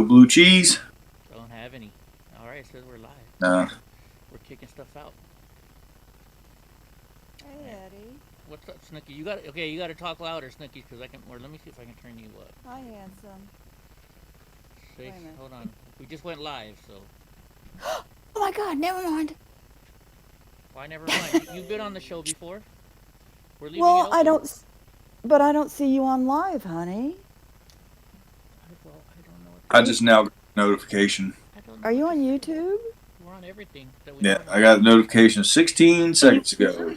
Blue cheese? Don't have any. Alright, it says we're live. No. We're kicking stuff out. Hey, Eddie. What's up, Snooki? You got to talk louder, Snooki, because I can. Or let me see if I can turn you up. Hi, handsome. See, Wait a minute. hold on. We just went live, so. Oh my God! Never mind. Why never mind? You've been on the show before. We're leaving Well, it open. but I don't see you on live, honey. Well, I don't know what. I just now got a notification. I don't know Are you what on to say. YouTube? We're on everything that we Yeah, know I got a notification 16 seconds ago.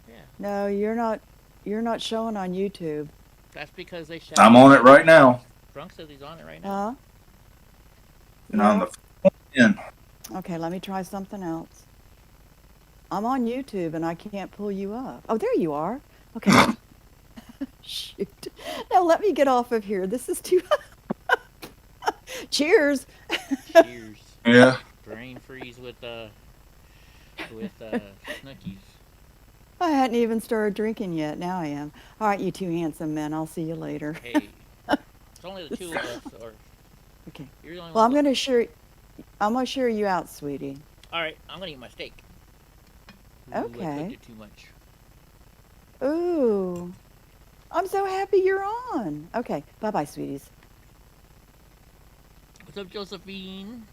Yeah, No, you're not. You're not showing on YouTube. that's because they shut. I'm on it right now. Drunk says he's on it right now. Huh? And on No. the phone. Okay, let me try something else. I'm on YouTube and I can't pull you up. Oh, there you are. Okay. Shoot. Now let me get off of here. This is too. Cheers. Cheers. Yeah. Brain freeze with Snookies. I hadn't even started drinking yet. Now I am. All right, you two handsome men. I'll see you later. Hey, it's only the two of us, or Okay. you're the only Well, one. I'm gonna share you out, sweetie. All right, I'm gonna eat my steak. Ooh, Okay. I cooked it too much. Ooh. I'm so happy you're on. Okay. Bye-bye, sweeties. What's up, Josephine?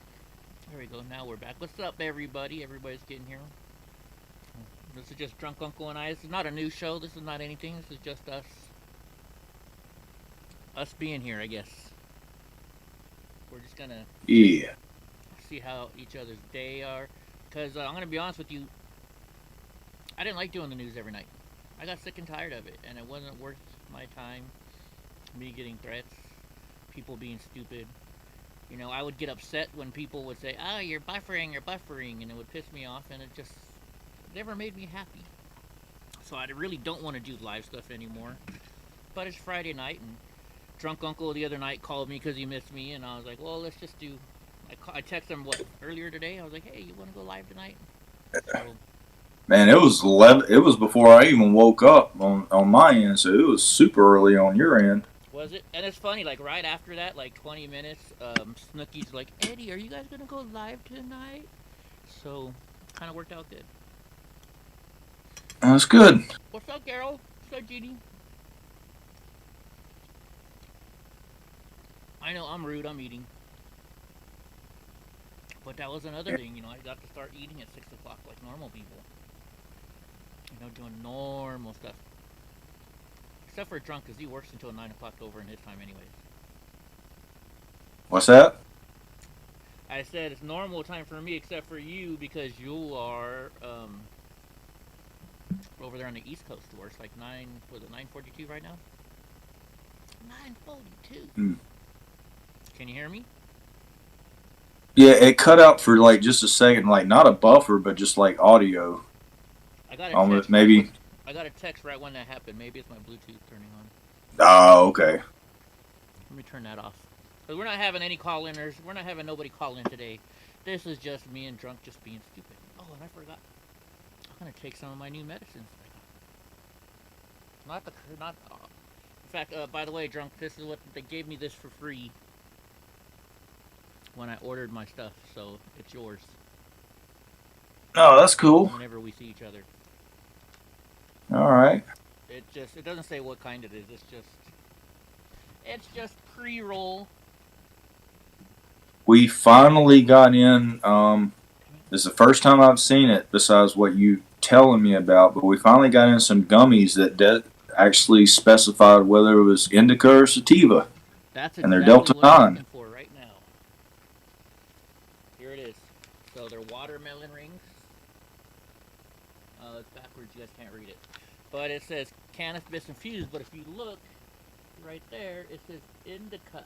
There we go. Now we're back. What's up, everybody? Everybody's getting here. This is just Drunk Uncle and I. This is not a new show. This is not anything. This is just us. Us being here, I guess. We're just gonna Yeah. see how each other's day are. Because I'm gonna be honest with you, I didn't like doing the news every night. I got sick and tired of it, and it wasn't worth my time. Me getting threats, people being stupid. You know, I would get upset when people would say, "Oh, you're buffering," and it would piss me off, and it just never made me happy. So I really don't want to do live stuff anymore. But it's Friday night, and Drunk Uncle the other night called me because he missed me, and I was like, "Well, let's just do." I texted him earlier today. I was like, "Hey, you want to go live tonight?" So, Man, it was 11. It was before I even woke up on my end, so it was super early on your end. was it? And it's funny, like right after that, like 20 minutes, Snooky's like, "Eddie, are you guys gonna go live tonight?" So, kind of worked out good. That's good. What's up, Carol? What's up, Jeannie? I know I'm rude. I'm eating, but that was another thing. You know, I got to start eating at 6 o'clock like normal people. You know, doing normal stuff. Except for Drunk, because he works until 9 o'clock over in his time, anyways. What's that? I said it's normal time for me, except for you, because you are over there on the East Coast. Where it's like 9:42 right now? 9:42. Hmm. Can you hear me? Yeah, it cut out for like just a second, like not a buffer, but just like audio. I got a Almost text. maybe. I got a text right when that happened. Maybe it's my Bluetooth turning on. Oh, okay. Let me turn that off. But we're not having any call-inners. We're not having nobody call in today. This is just me and Drunk just being stupid. Oh, and I forgot. I'm gonna take some of my new medicines. Not the not. In fact, by the way, Drunk, this is what they gave me this for free when I ordered my stuff. So it's yours Oh, that's cool. whenever we see each other. All right. It doesn't say what kind it is. It's just pre-roll. We finally got in. This is the first time I've seen it, besides what you telling me about. But we finally got in some gummies that actually specified whether it was indica or sativa, That's and they're exactly Delta what I'm 9. looking for right now. Here it is. So they're watermelon rings. It's backwards. You guys can't read it, but it says cannabis infused. But if you look right there, it says indica.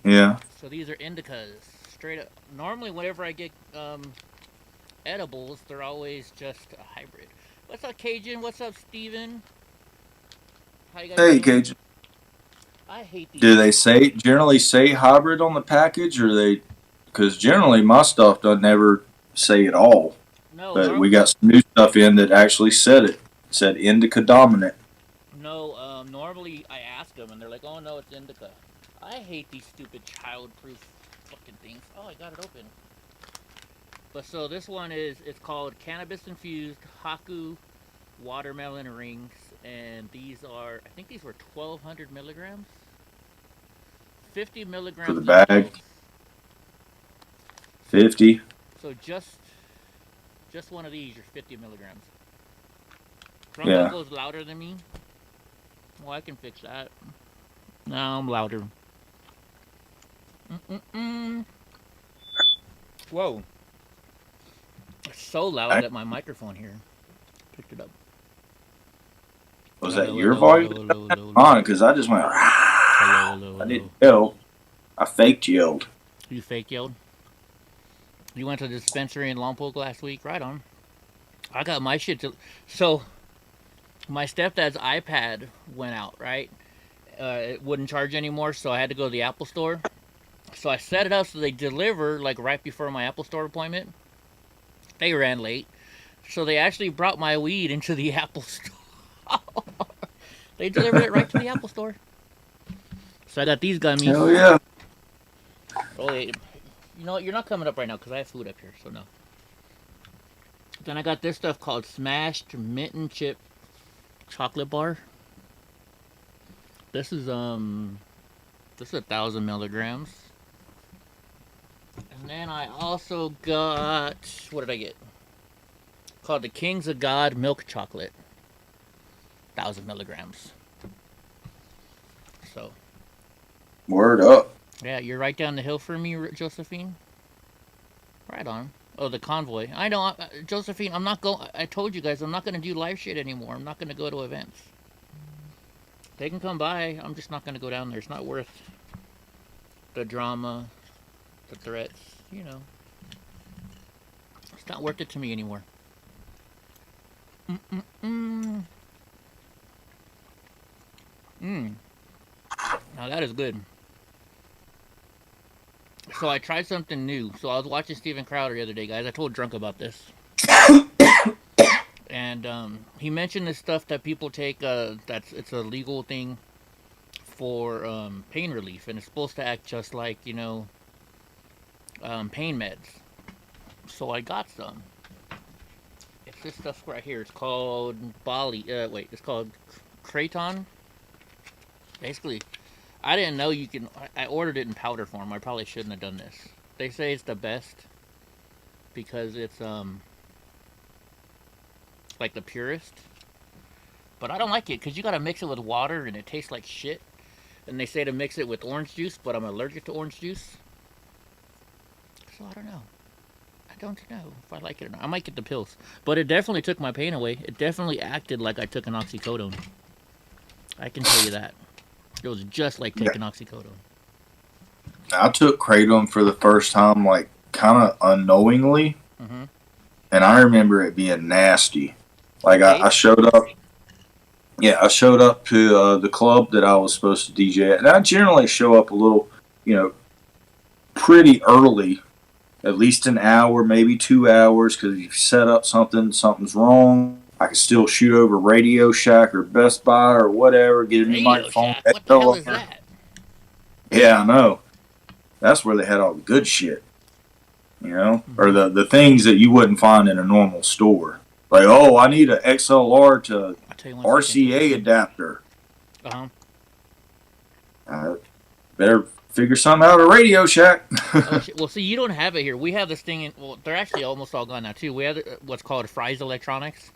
Yeah. So these are indicas, straight up. Normally, whenever I get edibles, they're always just a hybrid. What's up, Cajun? What's up, Steven? How you guys Hey, doing? Cajun. I hate these. Do they generally say hybrid on the package, or they? Because generally my stuff doesn't ever say it all. No, But we got some new stuff in that actually said it. It said indica dominant. no. Normally I ask them, and they're like, "Oh no, it's indica." I I hate these stupid child-proof fucking things. Oh, I got it open. But so this one it's called cannabis-infused Haku watermelon rings, and these are, I think these were 1,200 milligrams, 50 For the milligrams of bag, both. 50. So just one of these, you're 50 milligrams. Trungo Yeah. goes louder than me. Well, I can fix that. Now I'm louder. Mm-mm-mm. Whoa. It's so loud that my microphone here picked it up. Was Hello, that your hello, volume? hello, hello, hello, On, because I just went. hello, hello, I didn't hello. yell. I faked yelled. You fake yelled? You went to the dispensary in Lompoc last week? Right on. I got my shit to... So, my stepdad's iPad went out, right? It wouldn't charge anymore, so I had to go to the Apple store. So I set it up so they deliver, like, right before my Apple store appointment. They ran late. So they actually brought my weed into the Apple store. They delivered it right to the Apple store. So I got these gummies. Hell yeah. Oh, wait. You know what? You're not coming up right now because I have food up here, so no. Then I got this stuff called Smashed Mint and Chip Chocolate Bar. This is 1,000 milligrams. And then I also got, what did I get? Called the Kings of God Milk Chocolate. 1,000 milligrams. So, Word up. yeah, you're right down the hill for me, Josephine. Right on. Oh, the convoy. I know, Josephine, I'm not going, I told you guys, I'm not going to do live shit anymore. I'm not going to go to events. They can come by, I'm just not going to go down there. It's not worth the drama, the threats, you know. It's not worth it to me anymore. Now that is good. So I tried something new. So I was watching Steven Crowder the other day, guys. I told Drunk about this. And he mentioned this stuff that people take, it's a legal thing for pain relief. And it's supposed to act just like, you know, pain meds. So I got some. It's this stuff right here. It's called it's called Kratom. Basically, I didn't know you can. I ordered it in powder form. I probably shouldn't have done this. They say it's the best because it's like the purest. But I don't like it because you gotta mix it with water and it tastes like shit. And they say to mix it with orange juice, but I'm allergic to orange juice. So I don't know. I don't know if I like it or not. I might get the pills. But it definitely took my pain away. It definitely acted like I took an oxycodone. I can tell you that. It was just like taking oxycodone. I took Kratom for the first time, like, kind of unknowingly. Mm-hmm. And I remember it being nasty. Like, I showed up. Yeah, I showed up to the club that I was supposed to DJ at. And I generally show up a little, you know, pretty early. At least an hour, maybe 2 hours. Because if you set up something's wrong. I can still shoot over Radio Shack or Best Buy or whatever. Get a new microphone. What the hell is that? Yeah, I know. That's where they had all the good shit. You know? Or the things that you wouldn't find in a normal store. Like, oh, I need an XLR to RCA adapter. Better figure something out at Radio Shack. Well, see, you don't have it here. We have this thing well, they're actually almost all gone now, too. We have what's called Fry's Electronics.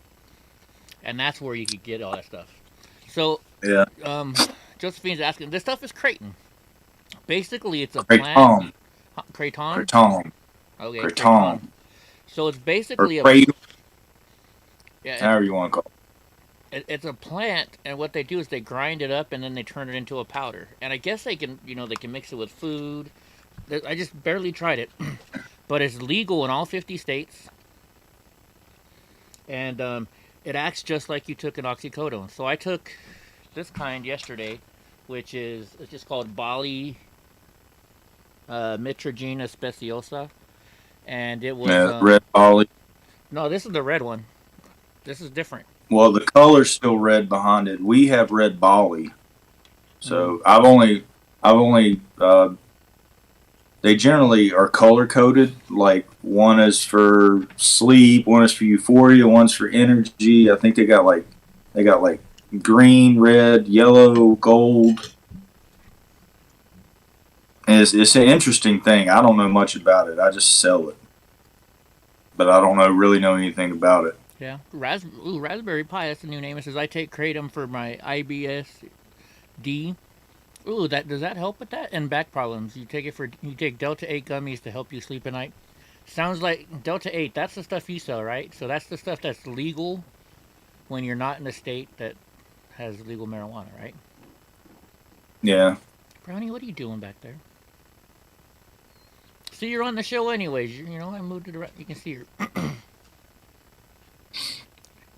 And that's where you could get all that stuff. So, yeah. Josephine's asking, this stuff is Kratom. Basically, it's a Kratom. plant. Kratom? Kratom. Okay, Kratom. So it's basically however you want to call it. It's a plant, and what they do is they grind it up, and then they turn it into a powder. And I guess they can, you know, they can mix it with food. I just barely tried it. But it's legal in all 50 states. And, it acts just like you took an oxycodone. So I took this kind yesterday, which is, it's just called Bali Mitragina Speciosa. And it was... red Bali. No, this is the red one. This is different. Well, the color's still red behind it. We have red Bali. So I've I've only they generally are color coded. Like one is for sleep, one is for euphoria, one's for energy. I think they got like green, red, yellow, gold. And it's an interesting thing. I don't know much about it. I just sell it, but I don't really know anything about it. Yeah. Raspberry Pi. That's the new name. It says I take Kratom for my IBS-D. Ooh, does that help with that and back problems? You take Delta 8 gummies to help you sleep at night. Sounds like Delta 8. That's the stuff you sell, right? So that's the stuff that's legal when you're not in a state that has legal marijuana, right? Yeah. Brownie, what are you doing back there? See, you're on the show anyways. You know, I moved it around. You can see her.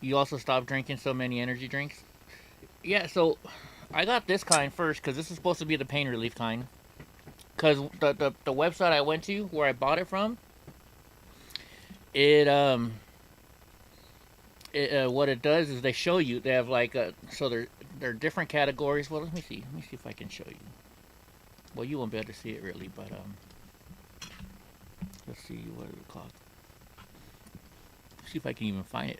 You also stopped drinking so many energy drinks. Yeah, so I got this kind first because this is supposed to be the pain relief kind. Because the website I went to where I bought it from, it what it does is they show you, they have like so there are different categories. Well, let me see if I can show you. Well, you won't be able to see it really, but let's see, what is it called? See if I can even find it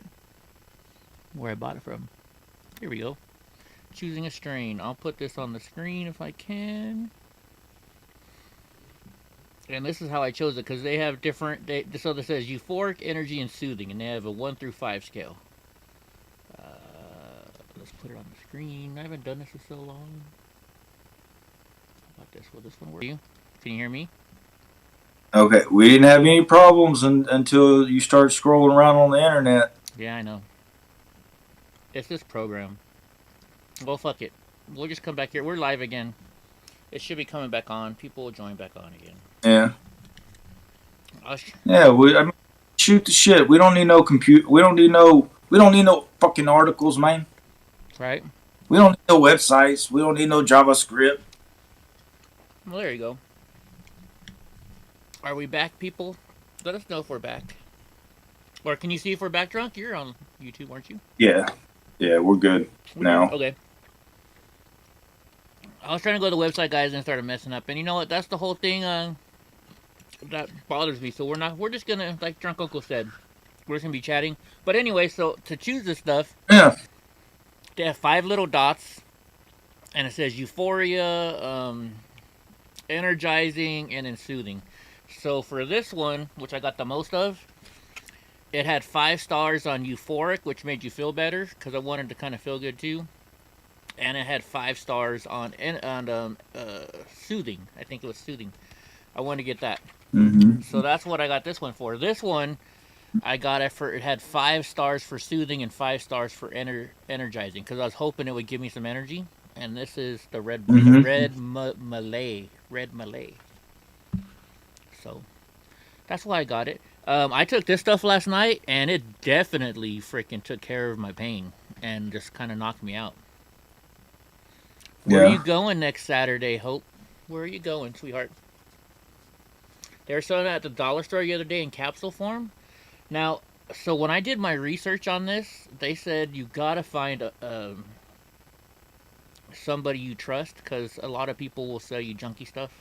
where I bought it from. Here we go. Choosing a strain. I'll put this on the screen if I can. And this is how I chose it because they have different. So this says euphoric, energy, and soothing, and they have a 1 through 5 scale. Let's put it on the screen. I haven't done this in so long. How about this? Will this one work? Can you hear me? Okay, we didn't have any problems until you start scrolling around on the internet. Yeah, I know. It's this program. Well, fuck it. We'll just come back here. We're live again. It should be coming back on. People will join back on again. Yeah. Yeah. I mean, shoot the shit. We don't need no compute. We don't need no fucking articles, man. Right. We don't need no websites. We don't need no JavaScript. Well, there you go. Are we back, people? Let us know if we're back. Or can you see if we're back, Drunk? You're on YouTube, aren't you? Yeah. Yeah, we're good now. Okay. I was trying to go to the website, guys, and started messing up. And you know what? That's the whole thing that bothers me. So we're just going to, like Drunk Uncle said, we're just going to be chatting. But anyway, so to choose this stuff, Yeah. they have 5 little dots. And it says euphoria, energizing, and then soothing. So for this one, which I got the most of, it had 5 stars on euphoric, which made you feel better, because I wanted to kind of feel good too. And it had 5 stars on soothing. I think it was soothing. I wanted to get that. Mm-hmm. So that's what I got this one for. This one, I got it for, it had 5 stars for soothing and 5 stars for energizing, because I was hoping it would give me some energy. And this is the red Malay. So that's why I got it. I took this stuff last night, and it definitely freaking took care of my pain and just kind of knocked me out. Where are you going next Saturday, Hope? Where are you going, sweetheart? They were selling it at the dollar store the other day in capsule form. Now, so when I did my research on this, they said you gotta find somebody you trust, because a lot of people will sell you junky stuff.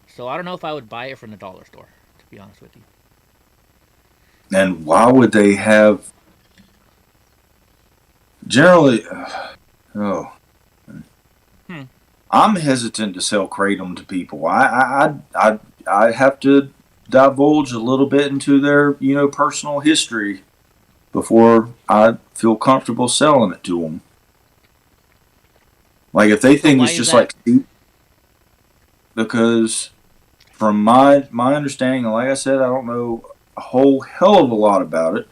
So I don't know if I would buy it from the dollar store, to be honest with you. And why would they have? Generally, I'm hesitant to sell Kratom to people. I have to divulge a little bit into their personal history before I feel comfortable selling it to them. Like if they think it's just like, because from my understanding, like I said, I don't know a whole hell of a lot about it,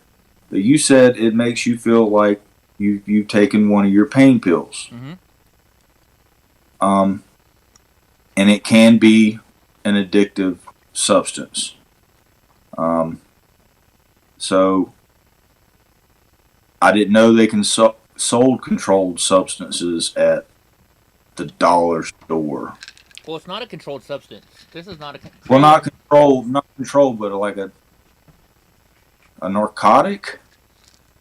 but you said it makes you feel like you've taken one of your pain pills. Mm-hmm. And it can be an addictive substance. So I didn't know they can sold controlled substances at the dollar store. Well, it's not a controlled substance. This is not a well, not controlled, but like a narcotic.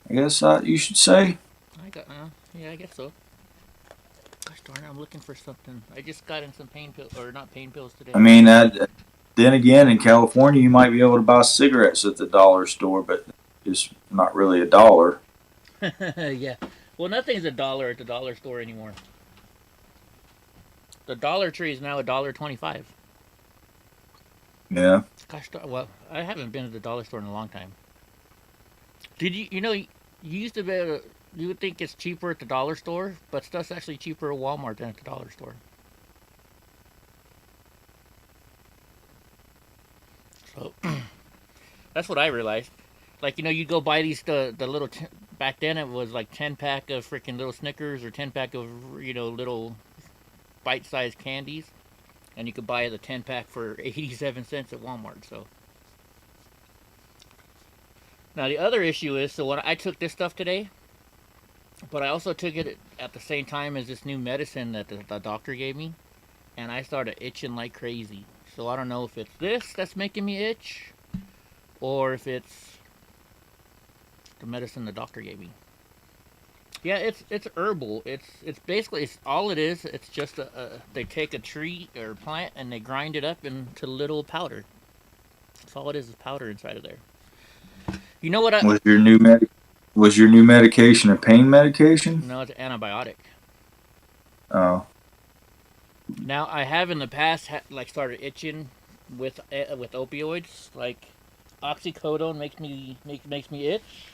I guess you should say. Yeah, I guess so. Gosh Darn it, I'm looking for something. I just got in some pain pills, or not pain pills today. I mean, then again, in California, you might be able to buy cigarettes at the dollar store, but it's not really a dollar. Yeah. Well, nothing's a dollar at the dollar store anymore. The Dollar Tree is now $1.25. Yeah. Gosh, well, I haven't been to the dollar store in a long time. Did you? You know, you used to be able to. You would think it's cheaper at the dollar store, but stuff's actually cheaper at Walmart than at the dollar store. So that's what I realized. Like, you know, you go buy these the little back then it was like 10 pack of freaking little Snickers or 10 pack of little bite-sized candies, and you could buy the 10 pack for 87 cents at Walmart. So now the other issue is, so when I took this stuff today, but I also took it at the same time as this new medicine that the doctor gave me, and I started itching like crazy. So I don't know if it's this that's making me itch, or if it's the medicine the doctor gave me. Yeah, it's herbal. It's basically all it is. It's just they take a tree or plant and they grind it up into little powder. That's all it is powder inside of there. You know what? Was your new medication a pain medication? No, it's an antibiotic. Oh. Now I have in the past started itching with opioids. Like oxycodone makes me itch.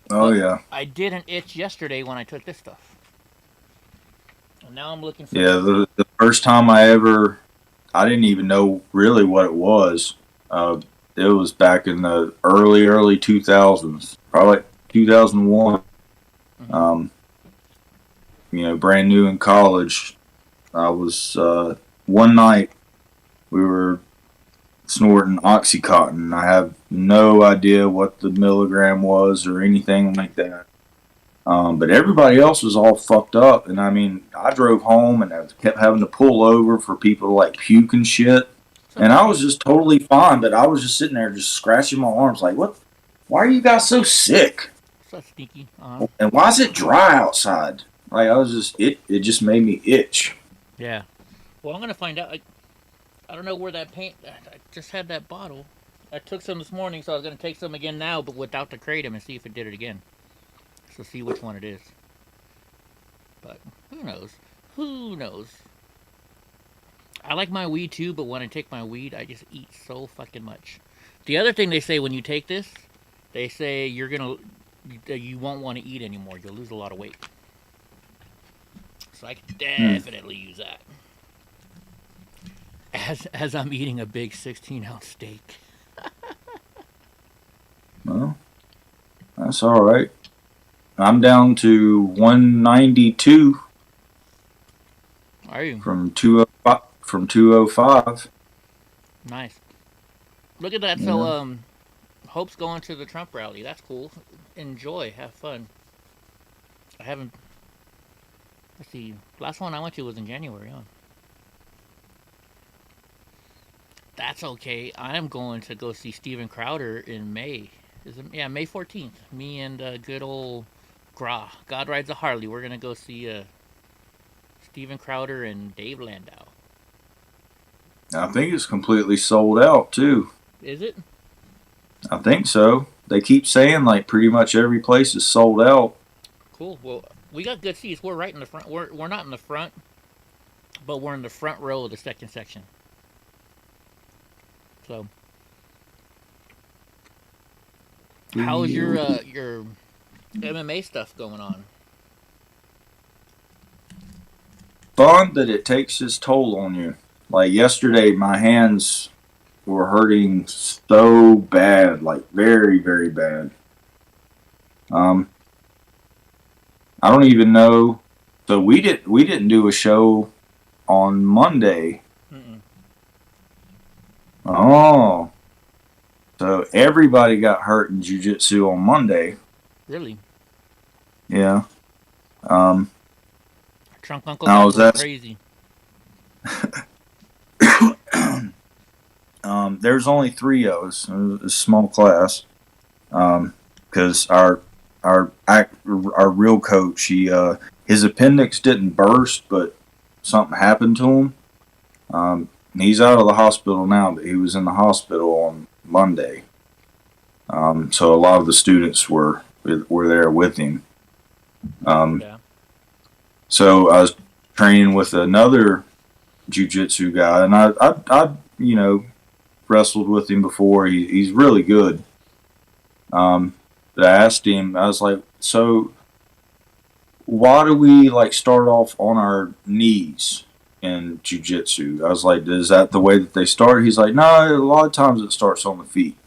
Oh, yeah. I didn't itch yesterday when I took this stuff. And now I'm looking for... Yeah, the first time I didn't even know really what it was. It was back in the early 2000s, probably 2001. Mm-hmm. Brand new in college. I was, one night, we were snorting Oxycontin. I have no idea what the milligram was or anything like that. But everybody else was all fucked up. And I mean, I drove home and I kept having to pull over for people to like puke and shit. And I was just totally fine, but I was just sitting there just scratching my arms like, what? Why are you guys so sick? So sneaky. Uh-huh. And why is it dry outside? Like, it just made me itch. Yeah. Well, I'm going to find out. I don't know where that paint... I just had that bottle. I took some this morning, so I was going to take some again now, but without the Kratom and see if it did it again. So see which one it is. But who knows? Who knows? I like my weed too, but when I take my weed, I just eat so fucking much. The other thing they say when you take this, they say you won't want to eat anymore. You'll lose a lot of weight. So I can definitely use that. As I'm eating a big 16-ounce steak. Well, that's all right. I'm down to 192. Are you? From 205. From 205. Nice. Look at that. Yeah. So, Hope's going to the Trump rally. That's cool. Enjoy. Have fun. I haven't... Let's see. Last one I went to was in January, huh? That's okay. I'm going to go see Steven Crowder in May. Yeah, May 14th. Me and good old Gra. God Rides a Harley. We're going to go see Steven Crowder and Dave Landau. I think it's completely sold out, too. Is it? I think so. They keep saying, like, pretty much every place is sold out. Cool. Well, we got good seats. We're right in the front. We're not in the front, but we're in the front row of the second section. So, how's your MMA stuff going on? Fun, but it takes its toll on you. Like yesterday, my hands were hurting so bad, like very, very bad. I don't even know. So we didn't do a show on Monday. Mm-mm. Oh, so everybody got hurt in jiu-jitsu on Monday. Really? Yeah. Trunk Uncle was crazy. There's only 3 of us. It was a small class. Because our real coach, he his appendix didn't burst, but something happened to him. He's out of the hospital now, but he was in the hospital on Monday. So a lot of the students were there with him. Yeah. So I was training with another jiu-jitsu guy, and I wrestled with him before. He's really good. But I asked him, I was like, so why do we like start off on our knees in jiu-jitsu? I was like, is that the way that they start? He's like, no, a lot of times it starts on the feet.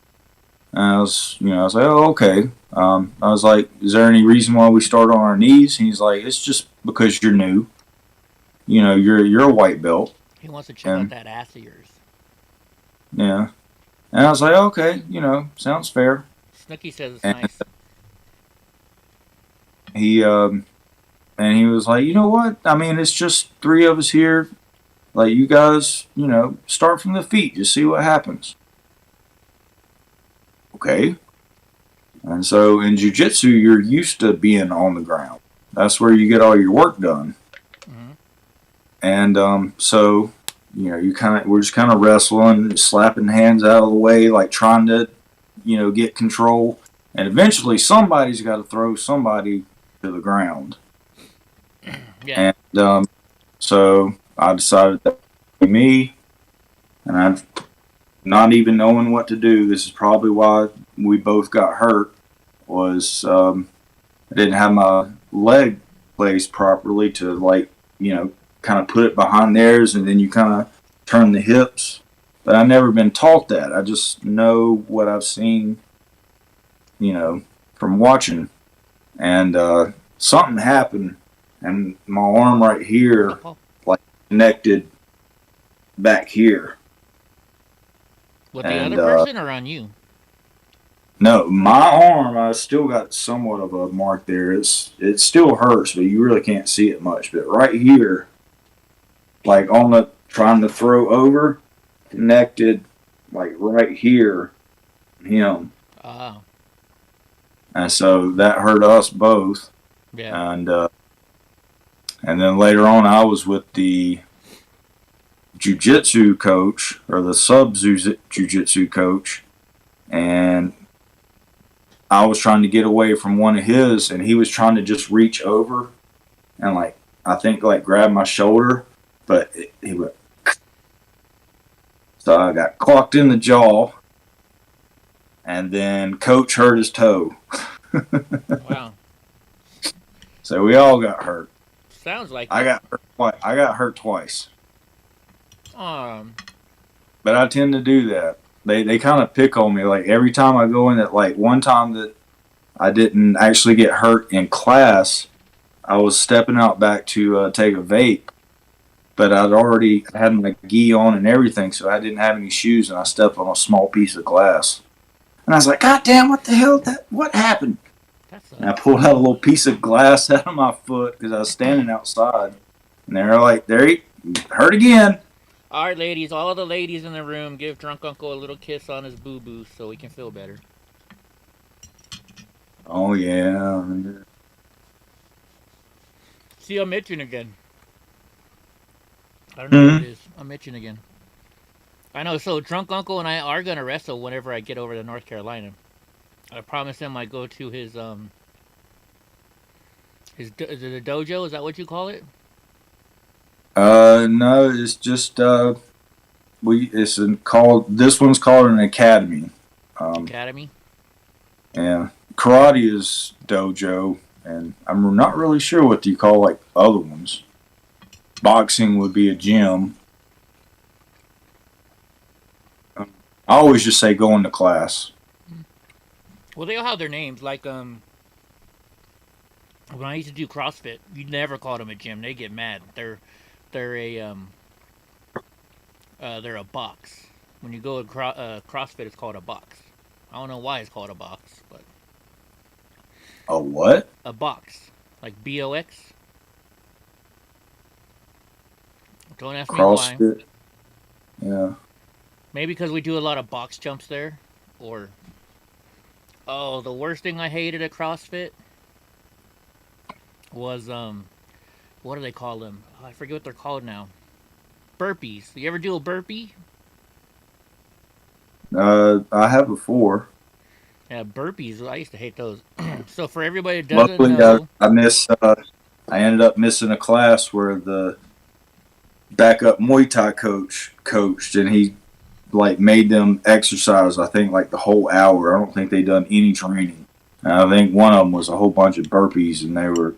And I was like, oh, okay. I was like, is there any reason why we start on our knees? And he's like, it's just because you're new. You're a white belt. He wants to check out that ass of yours. Yeah. And I was like, okay, sounds fair. Snooki says it's And nice. he was like, you know what? I mean, it's just three of us here. Like, you guys, start from the feet. Just see what happens. Okay. And so in jiu-jitsu, you're used to being on the ground. That's where you get all your work done. Mm-hmm. And so, we're just kind of wrestling, slapping hands out of the way, like trying to, get control. And eventually somebody's got to throw somebody to the ground. Yeah. And so I decided that would be me. And I'm not even knowing what to do. This is probably why we both got hurt. Was I didn't have my leg placed properly to kind of put it behind theirs, and then you kind of turn the hips. But I've never been taught that. I just know what I've seen, from watching. And something happened, and my arm right here, connected back here. With the other person or on you? No, my arm, I still got somewhat of a mark there. It still hurts, but you really can't see it much. But right here, like on the trying to throw over, connected, like right here, him. Oh. And so that hurt us both. Yeah. And then later on, I was with the jiu-jitsu coach, or the sub-jiu-jitsu coach, and I was trying to get away from one of his, and he was trying to just reach over and I think grab my shoulder, but he went. So I got clocked in the jaw, and then coach hurt his toe. Wow. So we all got hurt. Sounds like I got hurt twice. But I tend to do that. They kind of pick on me. Like every time I go in, that one time that I didn't actually get hurt in class, I was stepping out back to take a vape, but I'd already had my gi on and everything, so I didn't have any shoes, and I stepped on a small piece of glass. And I was like, God damn, what the hell? What happened? And I pulled out a little piece of glass out of my foot because I was standing outside, and they were like, there he hurt again. All right, ladies, all the ladies in the room, give Drunk Uncle a little kiss on his boo-boo so he can feel better. Oh, yeah. See, I'm itching again. I don't know what it is. I'm itching again. I know, so Drunk Uncle and I are going to wrestle whenever I get over to North Carolina. I promised him I'd go to his the dojo, is that what you call it? No, it's just this one's called an academy. Academy? Yeah. Karate is dojo, and I'm not really sure what you call other ones. Boxing would be a gym. I always just say going to class. Well, they all have their names. Like, when I used to do CrossFit, you never called them a gym. They get mad. They're a box. When you go to CrossFit, it's called a box. I don't know why it's called a box, but A what? a box, like BOX. Don't ask me why. CrossFit. Yeah. Maybe because we do a lot of box jumps there, or the worst thing I hated at CrossFit was what do they call them? Oh, I forget what they're called now. Burpees. You ever do a burpee? I have before. Yeah, burpees. I used to hate those. So for everybody that doesn't Luckily, know, I ended up missing a class where the backup Muay Thai coach coached, and he like made them exercise. I think like the whole hour. I don't think they done any training. And I think one of them was a whole bunch of burpees, and they were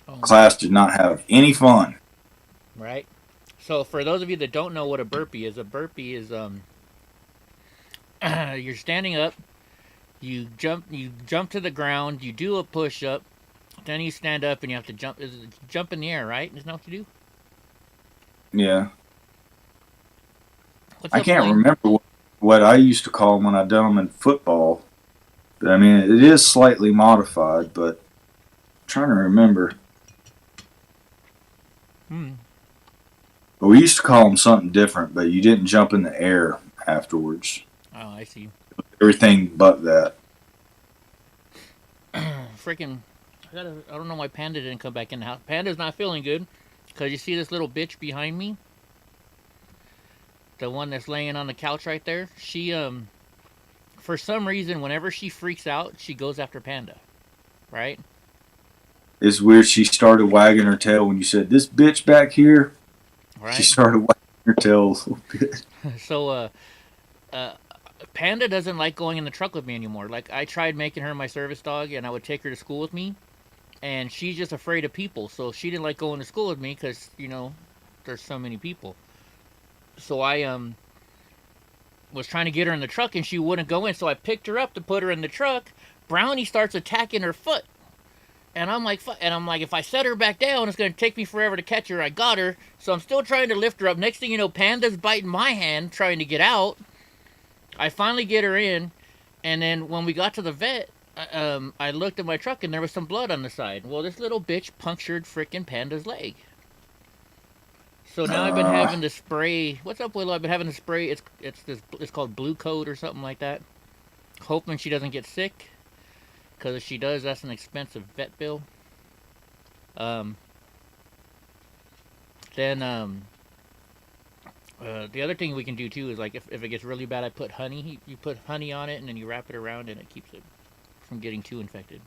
oh, class did not have any fun. right? So for those of you that don't know what a burpee is you're standing up, you jump to the ground, you do a push up, then you stand up and you have to jump in the air, right? Isn't that what you do? Yeah, What's I up, can't Blaine? remember what I used to call them when I done them in football. But I mean, it is slightly modified. But I'm trying to remember. Hmm. But we used to call them something different. But you didn't jump in the air afterwards. Oh, I see. Everything but that. Freaking, I don't know why Panda didn't come back in the house. Panda's not feeling good because you see this little bitch behind me, the one that's laying on the couch right there. She for some reason, whenever she freaks out, she goes after Panda, right? It's weird. She started wagging her tail when you said this bitch back here. She Right. started wagging her tail a little bit. So uh, Panda doesn't like going in the truck with me anymore. Like I tried making her my service dog, and I would take her to school with me, and she's just afraid of people. So she didn't like going to school with me because there's so many people. So I was trying to get her in the truck, and she wouldn't go in. So I picked her up to put her in the truck. Brownie starts attacking her foot. And I'm like, if I set her back down, it's gonna take me forever to catch her. I got her, so I'm still trying to lift her up. Next thing you know, Panda's biting my hand, trying to get out. I finally get her in, and then when we got to the vet, I looked at my truck and there was some blood on the side. Well, this little bitch punctured frickin' Panda's leg. So now I've been Uh, having to spray. What's up, Willow? I've been having to spray. It's called Blue Coat or something like that. Hoping she doesn't get sick, because if she does, that's an expensive vet bill. Um, then the other thing we can do too is like if it gets really bad, I put honey. You put honey on it and then you wrap it around and it keeps it from getting too infected.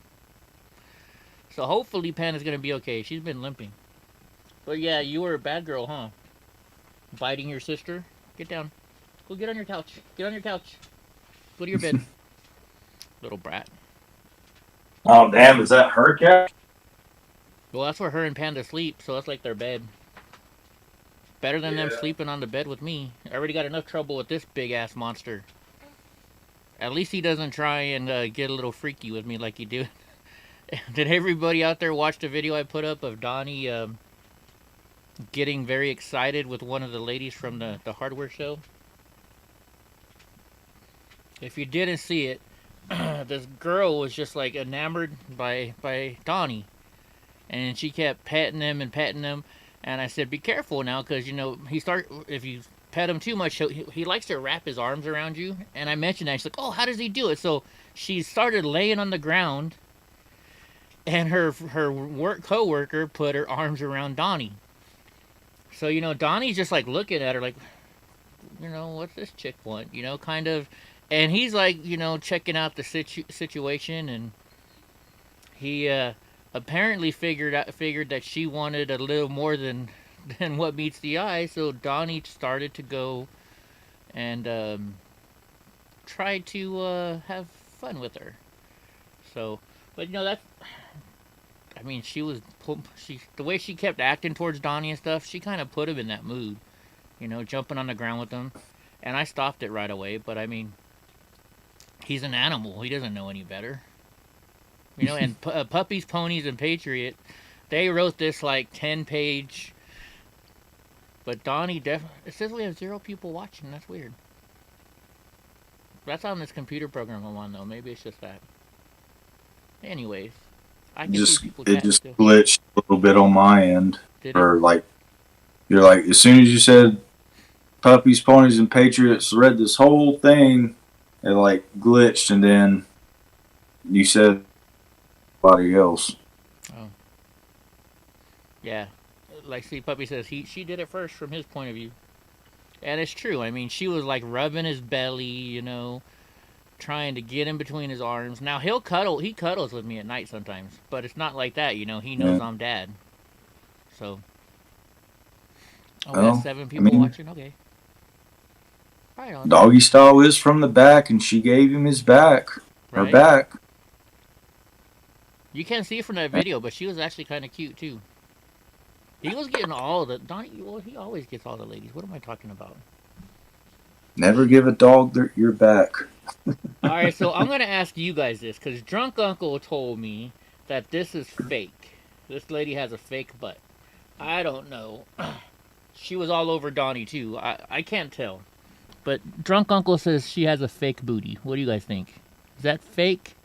So hopefully Panda's gonna be okay. She's been limping. But yeah, you were a bad girl, huh? Biting your sister. Get down. Go get on your couch. Get on your couch. Go to your bed. Little brat. oh damn! Is that her cat? Well, that's where her and Panda sleep, so that's like their bed. Better than them Yeah. sleeping on the bed with me. I already got enough trouble with this big ass monster. At least he doesn't try and get a little freaky with me like he do. Did everybody out there watch the video I put up of Donnie getting very excited with one of the ladies from the hardware show? If you didn't see it, this girl was just like enamored by Donnie, and she kept petting him and petting him. And I said, "Be careful now, because if you pet him too much, he likes to wrap his arms around you." And I mentioned that. She's like, "Oh, how does he do it?" So she started laying on the ground, and her coworker put her arms around Donnie. So Donnie's just like looking at her like, what's this chick want? Kind of. And he's like, checking out the situation, and he apparently figured that she wanted a little more than what meets the eye. So Donnie started to go and try to have fun with her. So, but that's. I mean, the way she kept acting towards Donnie and stuff. She kind of put him in that mood, jumping on the ground with him, and I stopped it right away. But I mean, he's an animal. He doesn't know any better. And Puppies, Ponies, and Patriot, they wrote this like 10-page. But Donnie it says we have 0 people watching. That's weird. That's on this computer program I'm on, though. Maybe it's just that. Anyways, I can see people It chatting just still. glitched a little bit on my end. Did it? Or like you're like as soon as you said puppies, ponies, and patriots, read this whole thing, it like glitched, and then you said somebody else. Oh. Yeah, like see, Puppy says she did it first from his point of view, and it's true. I mean, she was like rubbing his belly, trying to get in between his arms. Now he'll cuddle. He cuddles with me at night sometimes, but it's not like that. He knows Yeah. I'm dad. So, oh, we got Well, 7 I people mean, watching. Okay, right on. doggy style is from the back, and she gave him his back, her Right. back. You can't see it from that video, but she was actually kind of cute too. He was getting all the Donnie. Well, he always gets all the ladies. What am I talking about? Never give a dog your back. All right, so I'm gonna ask you guys this because Drunk Uncle told me that this is fake. This lady has a fake butt. I don't know. She was all over Donnie too. I can't tell. But Drunk Uncle says she has a fake booty. What do you guys think? Is that fake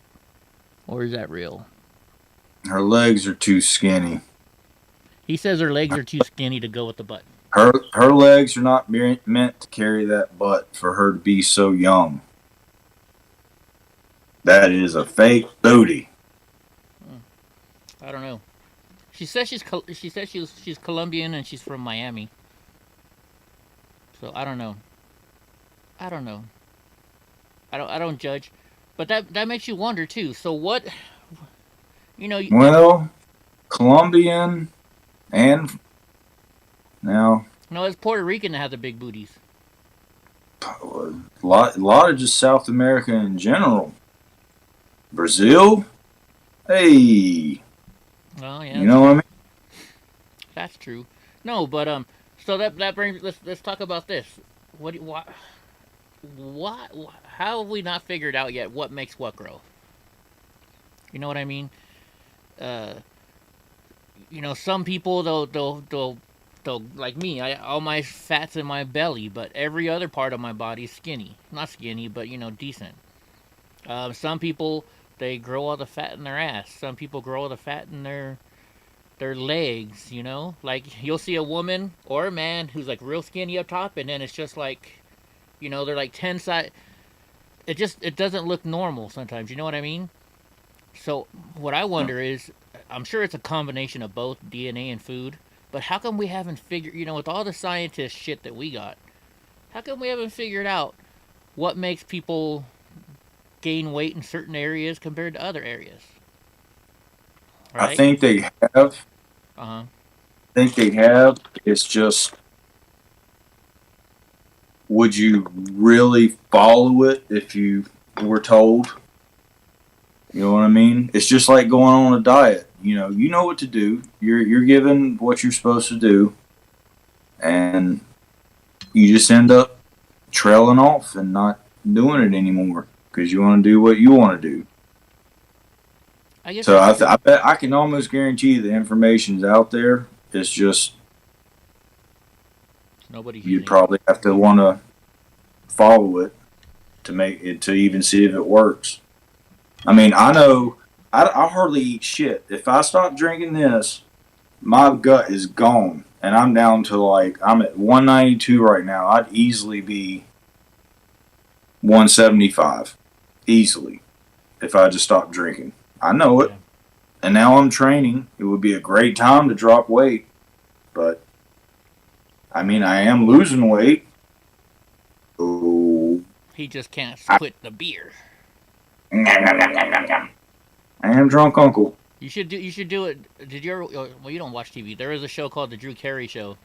or is that real? Her legs are too skinny. He says her legs are too skinny to go with the butt. Her legs are not meant to carry that butt for her to be so young. That is a fake booty. I don't know. She says she's Colombian and she's from Miami. So I don't know. I don't know. I don't judge, but that makes you wonder too. So what? Well, Colombian and now No, it's Puerto Rican that have the big booties. a lot of just South America in general. Brazil, hey, Oh yeah, you know what I mean? that's true. No, but so that brings let's talk about this. What how have we not figured out yet what makes what grow? You know what I mean? Uh, some people they'll like me. All my fat's in my belly, but every other part of my body is skinny. Not skinny, but decent. Some people they grow all the fat in their ass. Some people grow all the fat in their legs. Like you'll see a woman or a man who's like real skinny up top, and then it's just like, they're like 10 size. It doesn't look normal sometimes. You know what I mean? So what I wonder is, I'm sure it's a combination of both DNA and food. But how come we haven't figured, with all the scientist shit that we got, how come we haven't figured out what makes people gain weight in certain areas compared to other areas? I Right? think they have. Uh huh. I think they have. It's just, would you really follow it if you were told? You know what I mean? It's just like going on a diet. You know what to do. You're given what you're supposed to do, and you just end up trailing off and not doing it anymore because you want to do what you want to do. I guess So that's true. I bet I can almost guarantee the information's out there. It's just Nobody's you'd using it. probably have to want to follow it to make it to even see if it works. I mean, I know I hardly eat shit. If I stop drinking this, my gut is gone, and I'm down to I'm at 192 right now. I'd easily be 175, easily, if I just stopped drinking. I know it, Yeah. and now I'm training. It would be a great time to drop weight, but I mean, I am losing weight. Oh, He just can't I, quit the beer. I am drunk, Uncle. You should do it. Did you ever? Well, you don't watch TV. There is a show called the Drew Carey Show,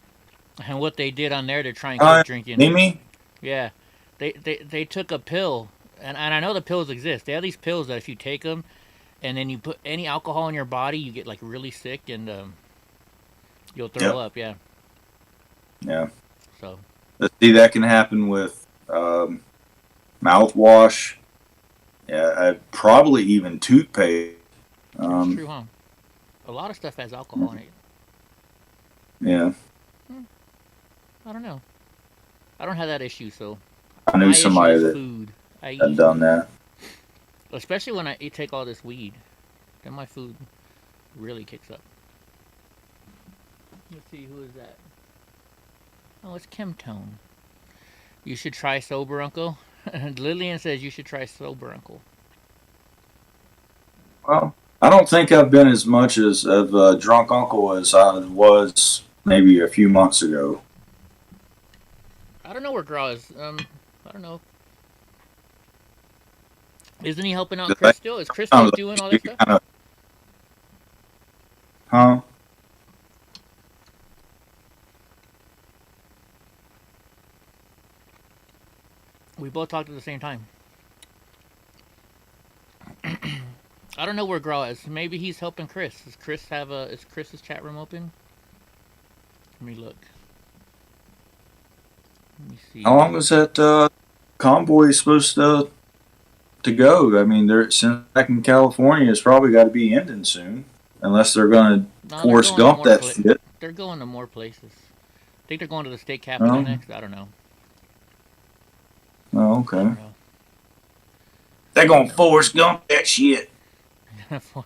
and what they did on there to try and quit drinking. See me? Yeah, they took a pill, and I know the pills exist. They have these pills that if you take them, and then you put any alcohol in your body, you get like really sick and you'll throw Yep. up. Yeah. Yeah. So Let's see, that can happen with mouthwash. Yeah, probably even toothpaste. that's true, huh? A lot of stuff has alcohol in it. Yeah, I don't know. I don't have that issue, so I knew my issue somebody is that food. I eat had done food, that. especially when I take all this weed. Then my food really kicks up. Let's see, who is that? Oh, it's Chemtone. You should try sober, Uncle. Lillian says you should try sober, Uncle. Well, I don't don't think I've been as much as of a drunk uncle as I was maybe a few months ago. I don't know where Graw is. I don't know. Isn't he helping out The Chris thing still? Is Chris still sometimes doing all you that stuff? kind of, huh? We both talked at the same time. I don't know where Graw is. Maybe he's helping Chris. Does Chris have a? Is Chris's chat room open? Let me look. Let me see. How long is that convoy supposed to go? I mean, they're since back in California, it's probably got to be ending soon, unless they're going to No, they're force going to Gump more. that shit. They're going to more places. I think they're going to the state capital Oh, next. I don't know. oh, I okay. don't know. They're gonna force Gump that shit.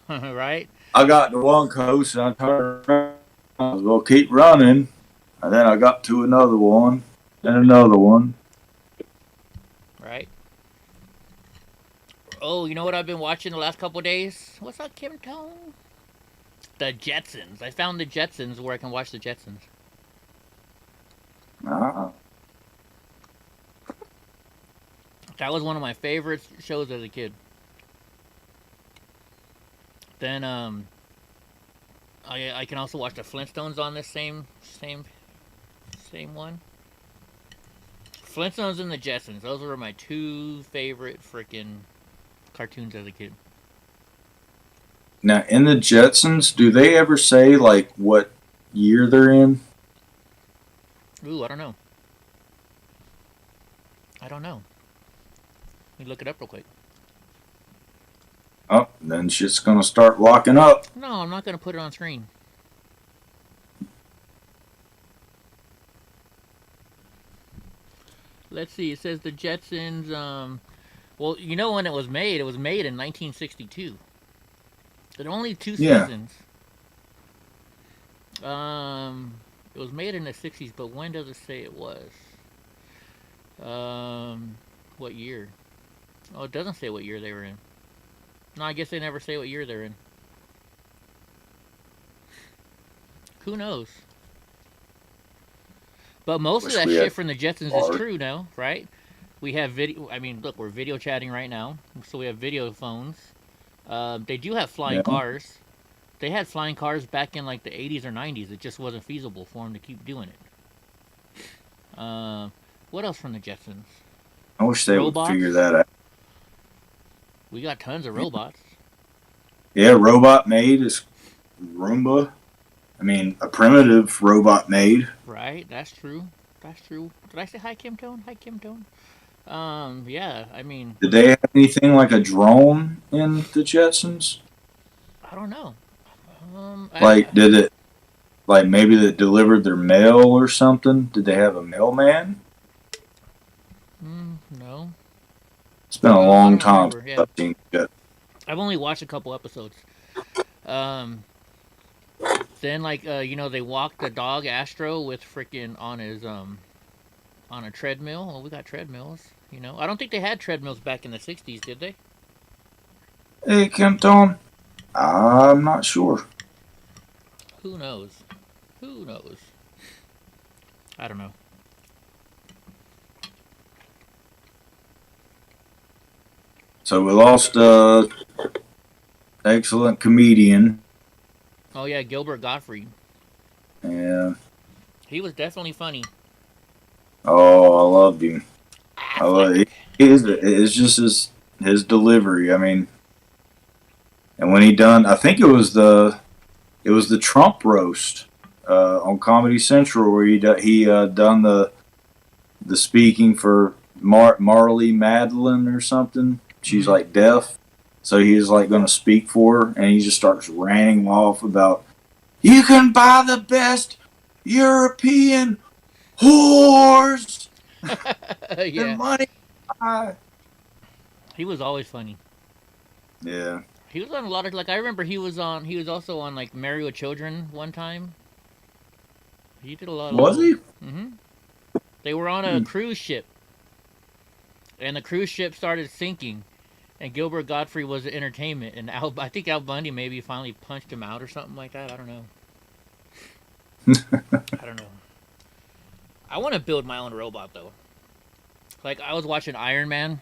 Right? I got to one coast and I turned around. I was gonna keep running, and then I got to another one and another one. Right. Oh, you know what I've been watching the last couple days? What's up, Kim Tone? The Jetsons. I found the Jetsons where I can watch the Jetsons. Ah, That was one of my favorite shows as a kid. Then I can also watch the Flintstones on this same one. Flintstones and the Jetsons. Those were my two favorite freaking cartoons as a kid. now in the Jetsons, do they ever say like what year they're in? Ooh, I don't know. I don't know. Let me look it up real quick. Oh, then shit's gonna start locking up. No, I'm not gonna put it on screen. Let's see. It says the Jetsons. Well, you know when it was made? It was made in 1962. There are only two Yeah. seasons. It was made in the 60s, but when does it say it was? What year? Oh, it doesn't say what year they were in. No, I guess they never say what year they're in. Who knows? But most of Wish that we shit had from the Jetsons is true now, right? We have video. I mean, look, we're video chatting right now, so we have video phones. They do have flying Yeah. cars. They had flying cars back in like the 80s or 90s. It just wasn't feasible for them to keep doing it. What else from the Jetsons? I wish they Robots. would figure that out. We got tons of robots. Yeah, robot made is Roomba. I mean, a primitive robot made. Right, that's true. That's true. Did I say hi, Kim Tone? Hi, Kim Tone. Yeah. I mean, Did they have anything like a drone in the Jetsons? I don't know. Like, did it, like maybe that delivered their mail or something? Did they have a mailman? No. It's been a I long don't time remember, since yeah. I've seen Jet. I've only watched a couple episodes. Then like they walked the dog Astro with freaking on his on a treadmill. Oh, we got treadmills. I don't think they had treadmills back in the 60s, did they? Hey, Kempton. I'm not sure. Who knows? Who knows? I don't know. So we lost excellent comedian. Oh yeah, Gilbert Gottfried. Yeah. He was definitely funny. Oh, I loved him. I love Affleck. it. It's just his delivery. I mean, and when he done, I think it was the Trump roast on Comedy Central where he done the speaking for Marley Madeline or something. She's like deaf, so he's like going to speak for her, and he just starts ranting off about you can buy the best European whores Yeah. and money. He was always funny. Yeah. He was on a lot of I remember he was also on like Married with Children one time. He did a lot of Was he? Mm-hmm. They were on a cruise ship. And the cruise ship started sinking. And Gilbert Godfrey was the entertainment, and I think Al Bundy maybe finally punched him out or something like that. I don't know. I don't know. I want to build my own robot though. Like I was watching Iron Man.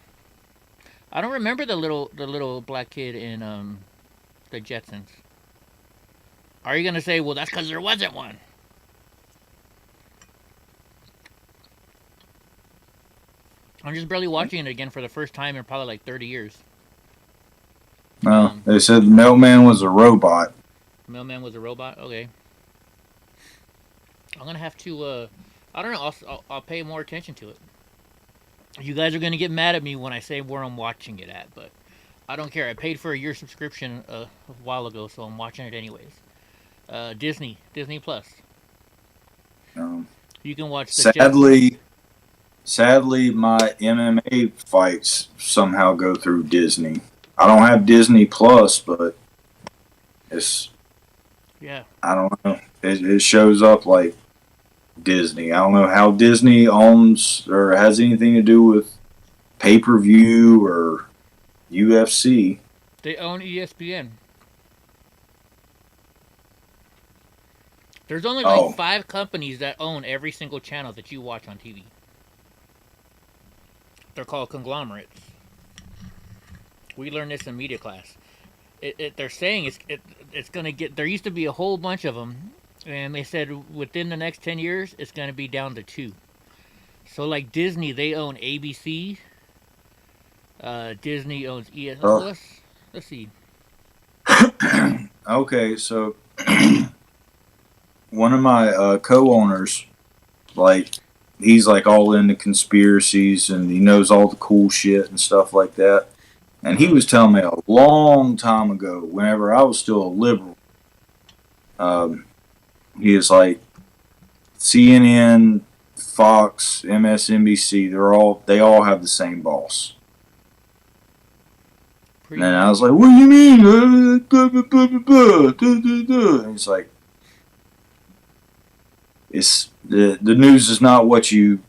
I don't remember the little black kid in the Jetsons. Are you gonna say, well, that's because there wasn't one? I'm just barely watching it again for the first time in probably like 30 years. No, they said the mailman was a robot. Mailman was a robot. Okay, I'm gonna have to. I don't know. I'll pay more attention to it. You guys are gonna get mad at me when I say where I'm watching it at, but I don't care. I paid for a year subscription a while ago, so I'm watching it anyways. Disney Plus. Um, You can watch the sadly, my MMA fights somehow go through Disney. I don't have Disney Plus, but it's Yeah. I don't know. It shows up like Disney. I don't know how Disney owns or has anything to do with pay-per-view or UFC. They own ESPN. There's only like Oh, 5 companies that own every single channel that you watch on TV. They're called conglomerates. We learned this in media class. They're saying it's gonna get. There used to be a whole bunch of them, and they said within the next 10 years it's gonna be down to 2. So like Disney, they own ABC. Disney owns ES. oh. Let's see. Okay, so one of my co-owners, like, he's like all into conspiracies and he knows all the cool shit and stuff like that. And he was telling me a long time ago, whenever I was still a liberal, he is like CNN, Fox, MSNBC. They all have the same boss. Pretty And I much. was like, "What do you mean?" And he's like, "It's the news is not what you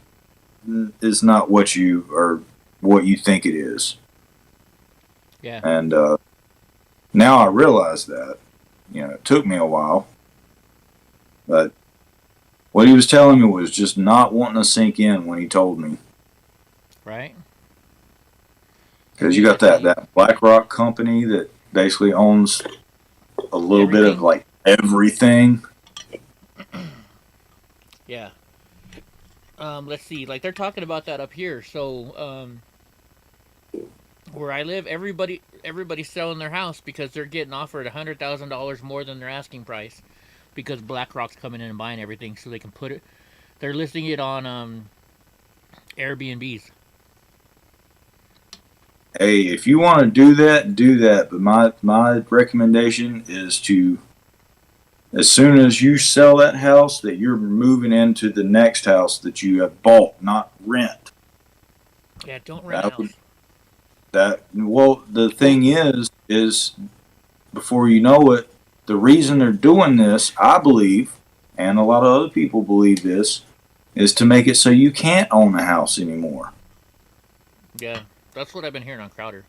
or what you think it is." Yeah. And now I realize that. It took me a while, but what he was telling me was just not wanting to sink in when he told me. Right. Because you got that BlackRock company that basically owns a little bit of Everything. like everything. Yeah. Let's see. Like they're talking about that up here. So where I live, everybody's selling their house because they're getting offered $100,000 more than their asking price because BlackRock's coming in and buying everything so they can put it. They're listing it on Airbnbs. Hey, if you want to do that, do that. But my recommendation is to, as soon as you sell that house, that you're moving into the next house that you have bought, not rent. Yeah, don't rent a That would house. well, the thing is before you know it, the reason they're doing this, I believe, and a lot of other people believe this, is to make it so you can't own a house anymore. Yeah, that's what I've been hearing on Crowder.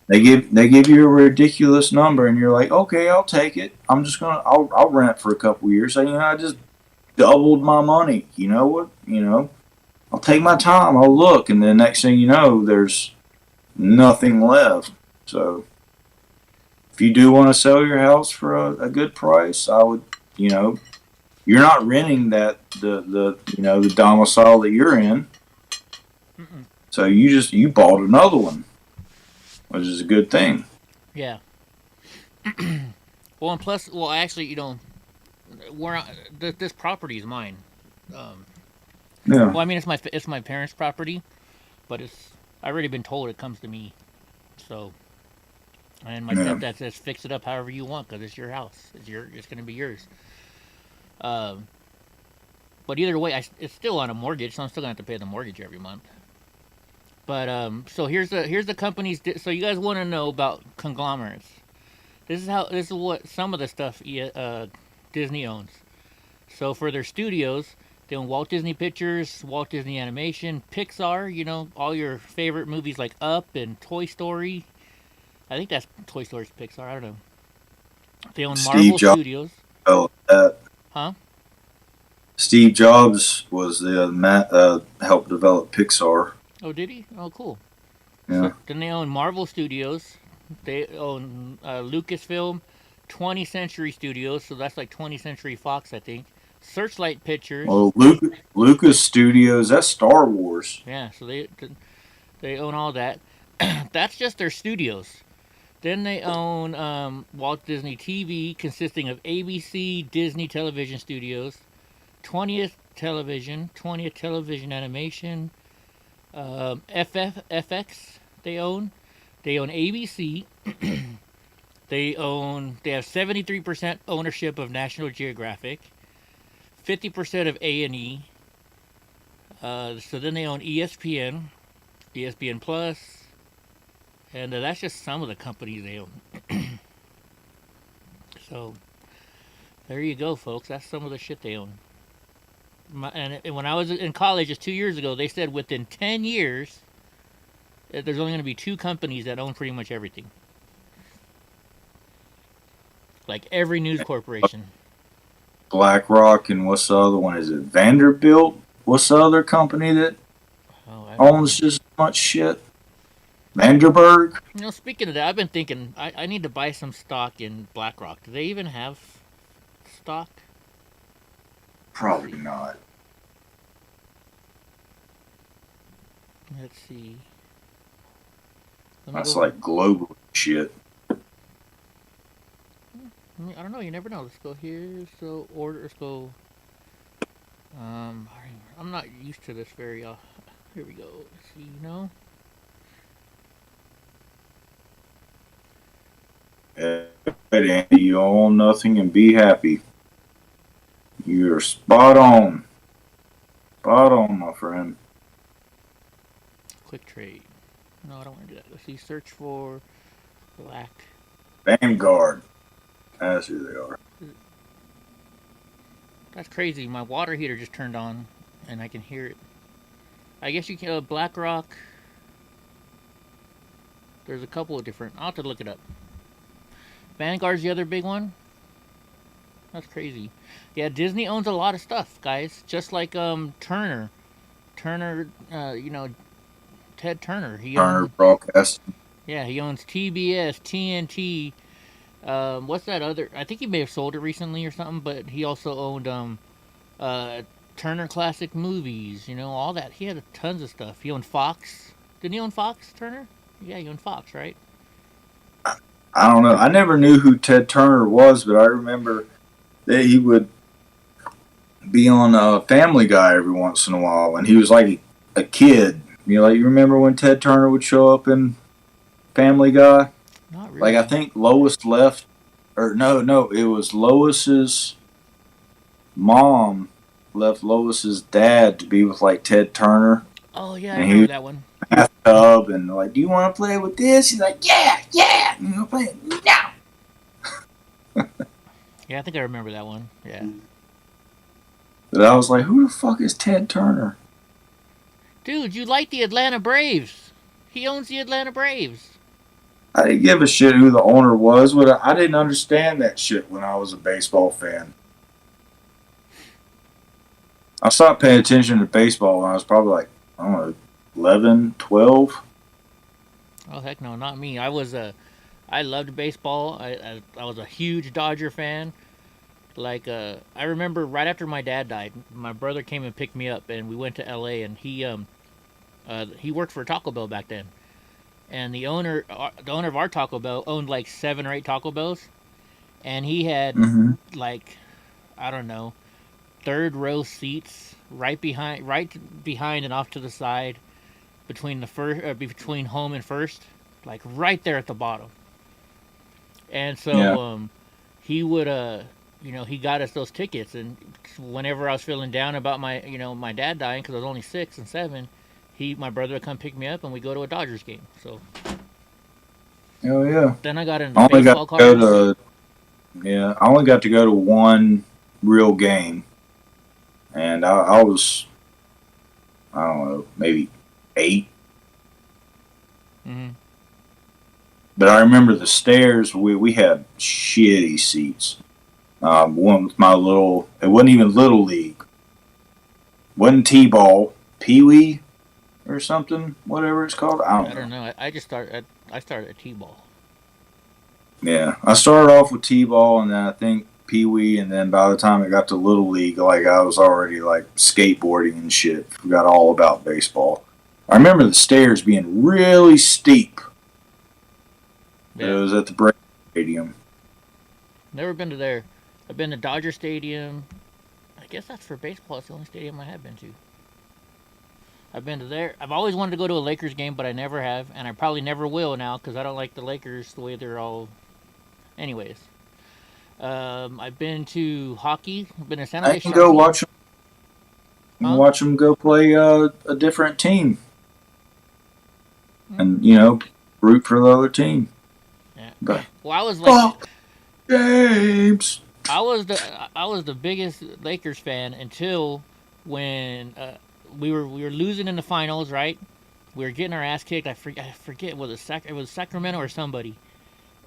They give you a ridiculous number, and you're like, okay, I'll take it. I'll rent for a couple years. So, I just doubled my money. You know what? I'll take my time. I'll look, and then next thing you know, there's nothing left. So, if you do want to sell your house for a good price, I would, you're not renting the domicile that you're in. Mm-mm. So you bought another one, which is a good thing. Yeah. Well, and plus, well, actually, this property is mine. Um, Yeah. well, I mean, it's my parents' property, but I've already been told it comes to me. So, and my Yeah. stepdad says fix it up however you want because it's your house. It's gonna be yours. Um, but either way, it's still on a mortgage, so I'm still gonna have to pay the mortgage every month. But so here's the companies. So you guys want to know about conglomerates? This is what some of the stuff Disney owns. So for their studios, they own Walt Disney Pictures, Walt Disney Animation, Pixar. All your favorite movies like Up and Toy Story. I think that's Toy Story's Pixar. I don't know. They own Steve Marvel Jobs Studios. developed that. Huh? Steve Jobs was the helped develop Pixar. Oh, did he? Oh, cool. Yeah. So then they own Marvel Studios. They own Lucasfilm, 20th Century Studios. So that's like 20th Century Fox, I think. Searchlight Pictures. Well, Lucas Studios, that's Star Wars. Yeah, so they own all that. That's just their studios. Then they own Walt Disney TV, consisting of ABC, Disney Television Studios, 20th Television Animation, FX. They own. They own ABC. They have 73% ownership of National Geographic, 50% of A&E. So then they own ESPN, ESPN Plus, and that's just some of the companies they own. So there you go, folks. That's some of the shit they own. And when I was in college just 2 years ago, they said within 10 years, there's only going to be two companies that own pretty much everything. Like every news corporation. BlackRock, and what's the other one? Is it Vanderbilt? What's the other company that owns just as much shit? Vanderberg? You know, speaking of that, I've been thinking I need to buy some stock in BlackRock. Do they even have stock? Probably not. Let's see. That's like global shit. I don't know. You never know. Let's go here. So order. Let's go. I'm not used to this very. Here we go. Let's see. No. Andy, you own nothing and be happy. You're spot on. Spot on, my friend. Quick trade. No, I don't want to do that. Let's see. Search for black. Vanguard. That's who they are. That's crazy. My water heater just turned on, and I can hear it. I guess you can. BlackRock. There's a couple of different. I'll have to look it up. Vanguard's the other big one. That's crazy. Yeah, Disney owns a lot of stuff, guys. Just like Turner. Turner, Ted Turner. Turner Broadcasting. Yeah, he owns TBS, TNT. What's that other? I think he may have sold it recently or something, but he also owned Turner Classic Movies. You know, all that. He had tons of stuff. He owned Fox. Didn't he own Fox, Turner? Yeah, he owned Fox, right? I don't know. I never knew who Ted Turner was, but I remember that he would be on Family Guy every once in a while, and he was like a kid. You know, like you remember when Ted Turner would show up in Family Guy? Not really. Like I think Lois left, or no, it was Lois's mom left Lois's dad to be with like Ted Turner. Oh yeah, I remember that one. Bathtub and like, do you want to play with this? He's like, yeah, you want to play it now? Yeah, I think I remember that one. Yeah. But I was like, who the fuck is Ted Turner? Dude, you like the Atlanta Braves. He owns the Atlanta Braves. I didn't give a shit who the owner was, but I didn't understand that shit when I was a baseball fan. I stopped paying attention to baseball when I was probably like, I don't know, 11, 12. Oh heck no, not me. I loved baseball. I was a huge Dodger fan. Like I remember right after my dad died, my brother came and picked me up, and we went to L.A. and he worked for Taco Bell back then, and the owner of our Taco Bell owned like 7 or 8 Taco Bells, and he had like, I don't know, third row seats right behind and off to the side between between home and first, like right there at the bottom. And so he would he got us those tickets, and whenever I was feeling down about my dad dying, because I was only 6 and 7, my brother would come pick me up and we go to a Dodgers game. So hell yeah. then I got into baseball cards. I only got to go to one real game, and I was, I don't know, maybe 8. Mm-hmm. But I remember the stairs. We had shitty seats. One with my little. It wasn't even little league. Wasn't t-ball. Pee-wee or something. Whatever it's called. I don't know. I just started. I started at T-ball. Yeah, I started off with t-ball, and then I think pee-wee, and then by the time it got to little league, like I was already like skateboarding and shit. Forgot all about baseball. I remember the stairs being really steep. Yeah. It was at the Braves Stadium. Never been to there. I've been to Dodger Stadium. I guess that's for baseball. It's the only stadium I have been to. I've been to there. I've always wanted to go to a Lakers game, but I never have, and I probably never will now because I don't like the Lakers the way they're all. Anyways, I've been to hockey. I've been to San Jose. I can go watch them. Huh? Watch them go play a different team, and root for the other team. Yeah. But Well, I was like, James. I was the biggest Lakers fan until when we were losing in the finals, right? We were getting our ass kicked. I forget was it was Sacramento or somebody,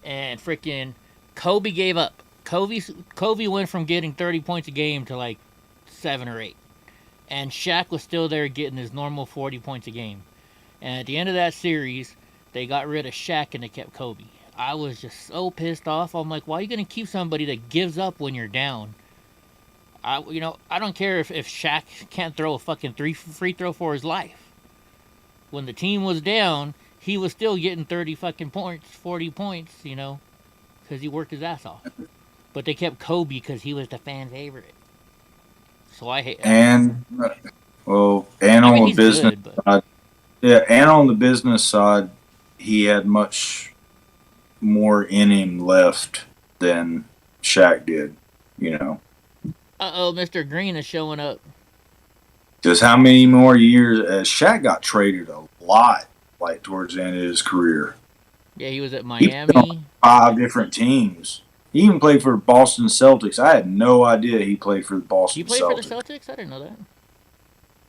and freaking Kobe gave up. Kobe went from getting 30 points a game to like 7 or 8, and Shaq was still there getting his normal 40 points a game. And at the end of that series, they got rid of Shaq and they kept Kobe. I was just so pissed off. I'm like, why are you gonna keep somebody that gives up when you're down? I don't care if Shaq can't throw a fucking free throw for his life. When the team was down, he was still getting 30 fucking points, 40 points, because he worked his ass off. But they kept Kobe because he was the fan favorite. So I hate. And on the business side, and on the business side, he had much more in him left than Shaq did. Mr. Green is showing up. Just how many more years? Shaq got traded a lot, like towards the end of his career. Yeah, he was at He Miami. played on 5 different teams. He even played for Boston Celtics. I had no idea he played for the Boston Celtics. He played for the Celtics? I didn't know that.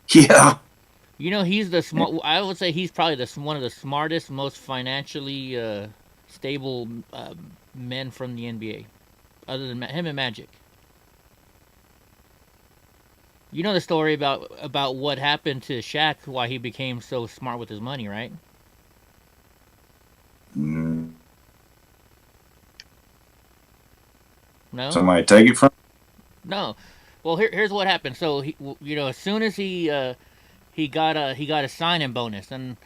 Yeah. He's the smart. I would say he's probably one of the smartest, most financially stable men from the NBA, other than him and Magic. You know the story about what happened to Shaq, why he became so smart with his money, right? Mm. No. Somebody take it from? No. Well, here's what happened. So as soon as he got a signing bonus, and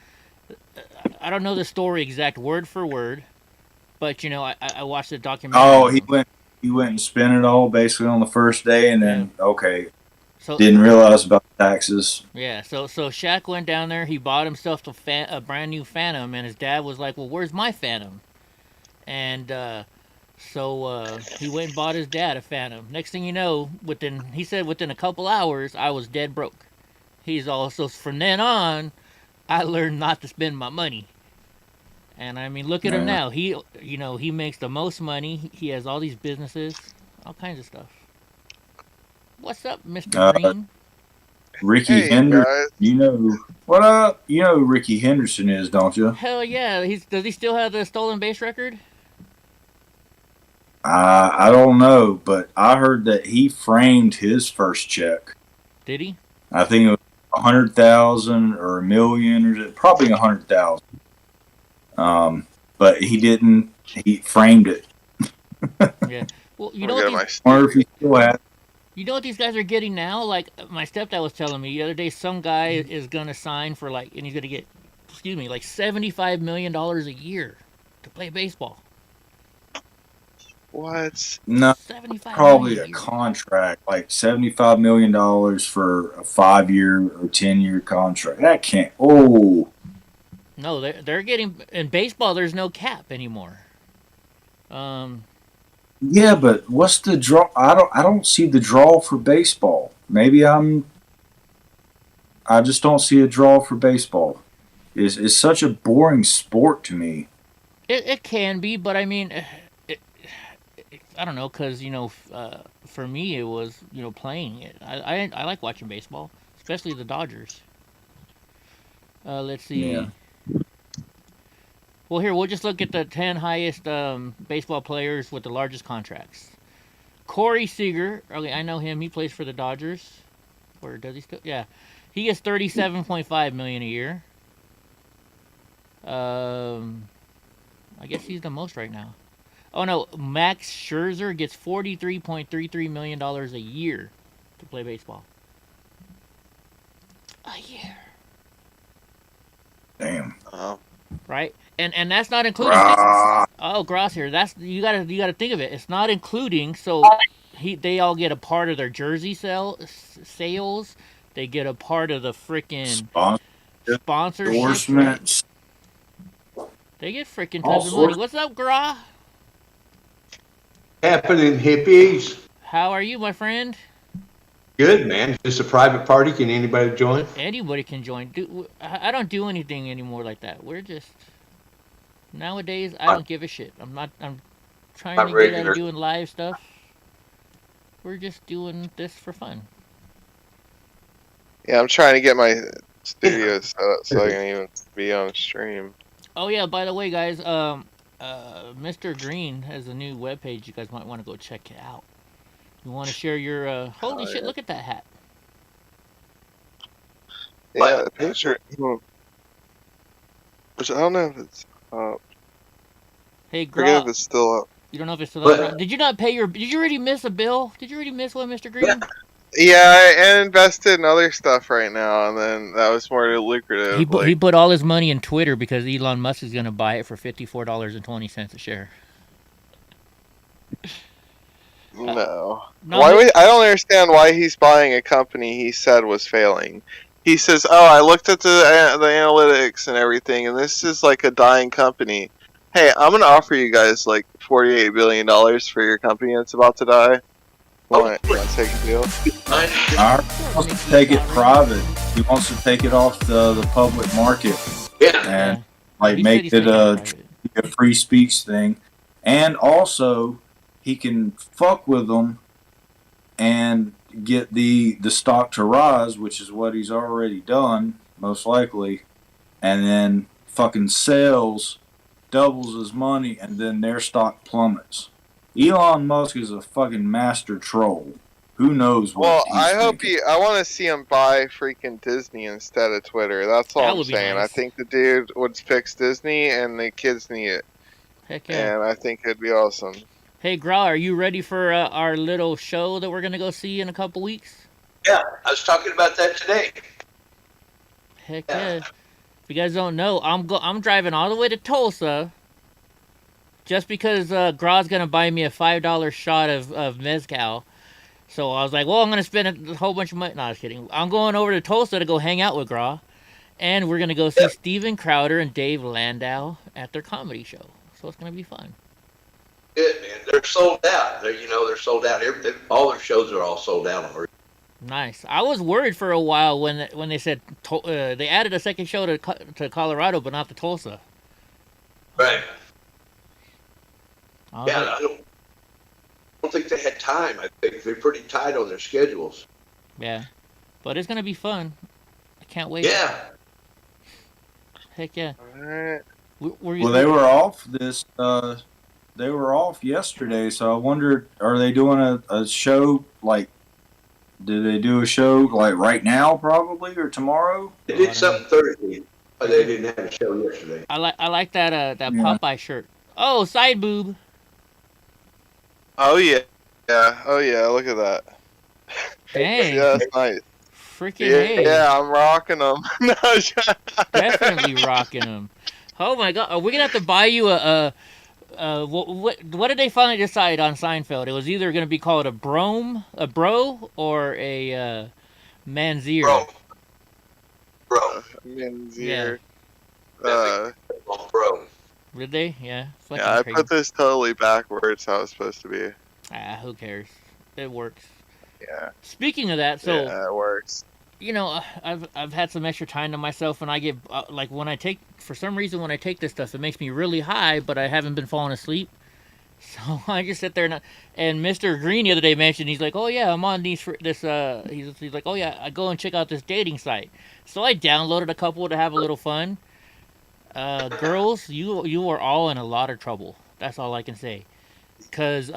I don't know the story exact word for word, but I watched the documentary. Oh, he went and spent it all basically on the first day, and then didn't realize about taxes. Yeah, so Shaq went down there. He bought himself a brand new Phantom, and his dad was like, "Well, where's my Phantom?" And so he went and bought his dad a Phantom. Next thing you know, within a couple hours, I was dead broke. He's also from then on, I learned not to spend my money. And I mean, look at him now. He makes the most money. He has all these businesses, all kinds of stuff. What's up, Mr. Green? Ricky Henderson. What up? You know who Ricky Henderson is, don't you? Hell yeah. Does he still have the stolen base record? I don't know, but I heard that he framed his first check. Did he? I think it was 100,000 or $1 million, or probably 100,000. But he didn't. He framed it. Yeah. Well, you know what these guys are getting now? Like my stepdad was telling me the other day, some guy is gonna sign for and he's gonna get, like $75 million a year to play baseball. What? No, probably a contract, like $75 million for a 5-year or 10-year contract. That can't. Oh. No, they're getting in baseball. There's no cap anymore. Yeah, but what's the draw? I don't see the draw for baseball. Maybe I just don't see a draw for baseball. It's such a boring sport to me. It can be, but I mean, I don't know, because for me it was playing it. I like watching baseball, especially the Dodgers. Let's see. Yeah. Well, here we'll just look at the 10 highest baseball players with the largest contracts. Corey Seager. Okay, I know him. He plays for the Dodgers. Or does he still? Yeah, he gets 37.5 million a year. I guess he's the most right now. Oh no, Max Scherzer gets $43.33 million a year to play baseball. A year. Damn. Right? And that's not including Gross here. That's you gotta think of it. It's not including they all get a part of their jersey sales. They get a part of the freaking sponsorship. Endorsements. They get freaking tons of money. What's up, Gra? Happening, hippies. How are you, my friend? Good, man. Is this a private party? Can anybody join? Anybody can join. I don't do anything anymore like that. We're just nowadays. I don't give a shit. I'm trying to get out of doing live stuff. We're just doing this for fun. Yeah, I'm trying to get my studio set up so I can even be on stream. Oh yeah, by the way, guys, Mr. Green has a new webpage. You guys might want to go check it out. You want to share your holy shit? Look at that hat. Yeah, the picture. Which I don't know if it's up. Hey, Forget if it's still up. You don't know if it's still up. Did you not pay your? Did you already miss a bill? Did you already miss one, Mr. Green? Yeah, I invested in other stuff right now, and then that was more lucrative. He put all his money in Twitter because Elon Musk is going to buy it for $54.20 a share. No. I don't understand why he's buying a company he said was failing. He says, "Oh, I looked at the analytics and everything, and this is like a dying company. Hey, I'm gonna offer you guys like $48 billion for your company that's about to die. Want to take a deal?" He wants to take it private. He wants to take it off the public market. And make it a free speech thing. And also, he can fuck with them and get the stock to rise, which is what he's already done, most likely. And then fucking sales doubles his money, and then their stock plummets. Elon Musk is a fucking master troll. Who knows what he's thinking. I want to see him buy freaking Disney instead of Twitter. That's all I'm saying. Nice. I think the dude would fix Disney, and the kids need it. Heck yeah. And I think it'd be awesome. Hey, Gra, are you ready for our little show that we're going to go see in a couple weeks? Yeah, I was talking about that today. Heck yeah. If you guys don't know, I'm driving all the way to Tulsa just because Gra's going to buy me a $5 shot of mezcal. So I was like, well, I'm going to spend a whole bunch of money. No, I was kidding. I'm going over to Tulsa to go hang out with Gra. And we're going to go see Steven Crowder and Dave Landau at their comedy show. So it's going to be fun. Good, man. They're sold out. They're sold out. All their shows are all sold out already. Nice. I was worried for a while when they said they added a second show to Colorado, but not to Tulsa. Right. I don't think they had time. I think they're pretty tight on their schedules. Yeah, but it's gonna be fun. I can't wait. Yeah. Heck yeah. Well, they were off this. They were off yesterday, so I wondered, are they doing a show like? Did they do a show like right now, probably, or tomorrow? They did something Thursday, but they didn't have a show yesterday. I like that Popeye shirt. Oh, side boob. Oh yeah, Oh yeah, look at that. Dang. Yeah, that's nice. Freaking hey. Yeah, I'm rocking them. Definitely rocking them. Oh my god, are we gonna have to buy you what did they finally decide on Seinfeld? It was either going to be called a bro, or a manzier. Bro. Manzier. Yeah. Bro. Did they? Yeah. Yeah, I put this totally backwards how it's supposed to be. Who cares? It works. Yeah. Speaking of that, so yeah, it works. You know, I've had some extra time to myself, and I get like when I take this stuff, it makes me really high, but I haven't been falling asleep. So I just sit there and Mr. Green the other day mentioned, he's like, oh yeah, I'm on he's like, oh yeah, I go and check out this dating site. So I downloaded a couple to have a little fun. girls, you are all in a lot of trouble. That's all I can say. Cause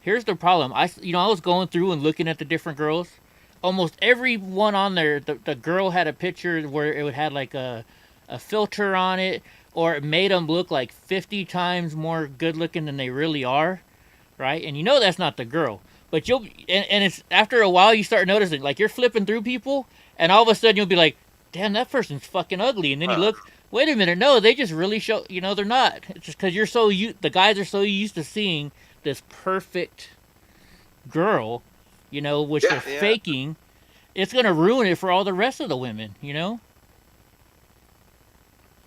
here's the problem. I was going through and looking at the different girls. Almost every one on there, the girl had a picture where it had like a filter on it, or it made them look like 50 times more good looking than they really are, right? And you know that's not the girl. But and it's after a while you start noticing, like you're flipping through people, and all of a sudden you'll be like, damn, that person's fucking ugly. And then you look, wait a minute, no, they just really show, they're not. It's just because the guys are so used to seeing this perfect girl, which they're faking. It's gonna ruin it for all the rest of the women,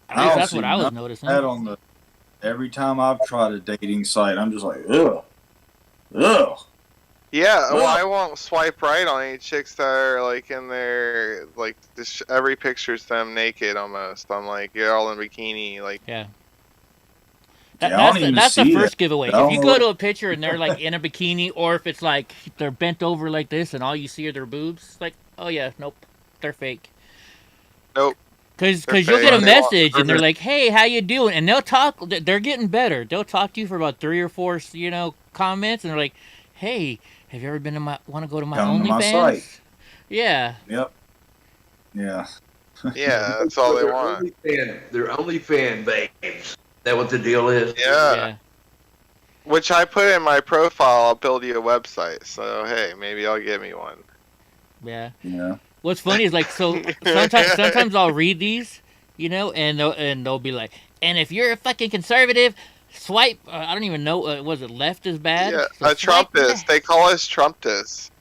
At least that's what I was noticing. Every time I've tried a dating site, I'm just like, ugh. Yeah, well, I won't swipe right on any chicks that are like in their like every picture's them naked almost. I'm like, you're all in bikini, like. Yeah. That's the first giveaway. If you go to a picture and they're like in a bikini, or if it's like they're bent over like this and all you see are their boobs, like, oh yeah, nope, they're fake. Nope. Because you'll get a message and they're like, hey, how you doing? And they'll talk. They're getting better. They'll talk to you for about 3 or 4, comments, and they're like, hey, have you ever been want to go to my OnlyFans? Yeah. Yep. Yeah. Yeah, that's all they want. They're OnlyFans babes. That what the deal is? Yeah. Which I put in my profile. I'll build you a website. So hey, maybe I'll get me one. Yeah. Yeah. What's funny is like, so sometimes I'll read these, and they'll be like, and if you're a fucking conservative, swipe. I don't even know. Was it left is bad? Yeah, so a Trumpist. They call us Trumpists.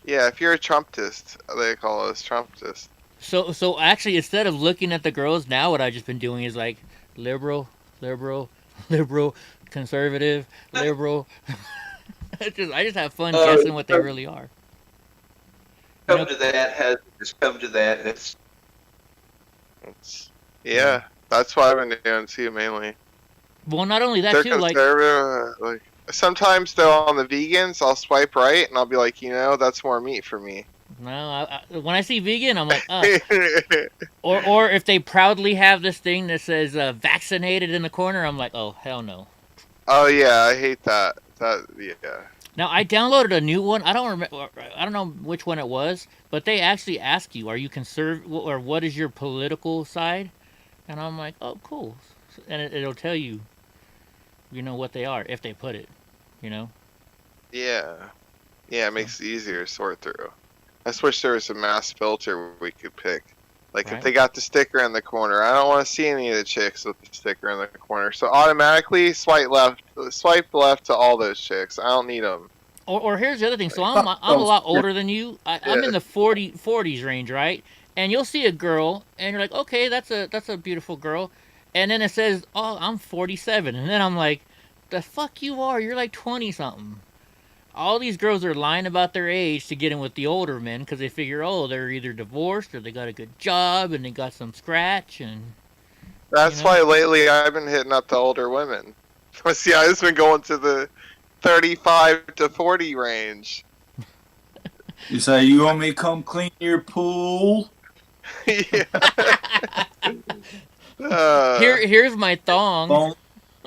Yeah, if you're a Trumpist, they call us Trumpists. So actually, instead of looking at the girls now, what I've just been doing is like liberal, conservative, liberal. I just have fun guessing what they really are. Come to that. Yeah, that's what I've been doing too, mainly. Well, not only that, They're too, conservative. Like sometimes though, on the vegans, I'll swipe right and I'll be like, that's more meat for me. No, when I see vegan, I'm like, or if they proudly have this thing that says vaccinated in the corner, I'm like, oh, hell no. Oh yeah, I hate that. Yeah. Now I downloaded a new one. I don't remember. I don't know which one it was, but they actually ask you, "Are you conservative or what is your political side?" And I'm like, "Oh, cool," and it'll tell you, what they are if they put it, Yeah. Yeah, it makes it easier to sort through. I just wish there was a mass filter we could pick. Like if they got the sticker in the corner, I don't want to see any of the chicks with the sticker in the corner. So automatically swipe left to all those chicks. I don't need them. Or here's the other thing. So I'm a lot older than you. I'm in the 40s range, right? And you'll see a girl, and you're like, okay, that's a beautiful girl, and then it says, oh, I'm 47, and then I'm like, the fuck you are? You're like 20 something. All these girls are lying about their age to get in with the older men because they figure, oh, they're either divorced or they got a good job and they got some scratch and. That's why lately I've been hitting up the older women. See, I've been going to the 35 to 40 range. You say you want me to come clean your pool? Yeah. Here's my thong.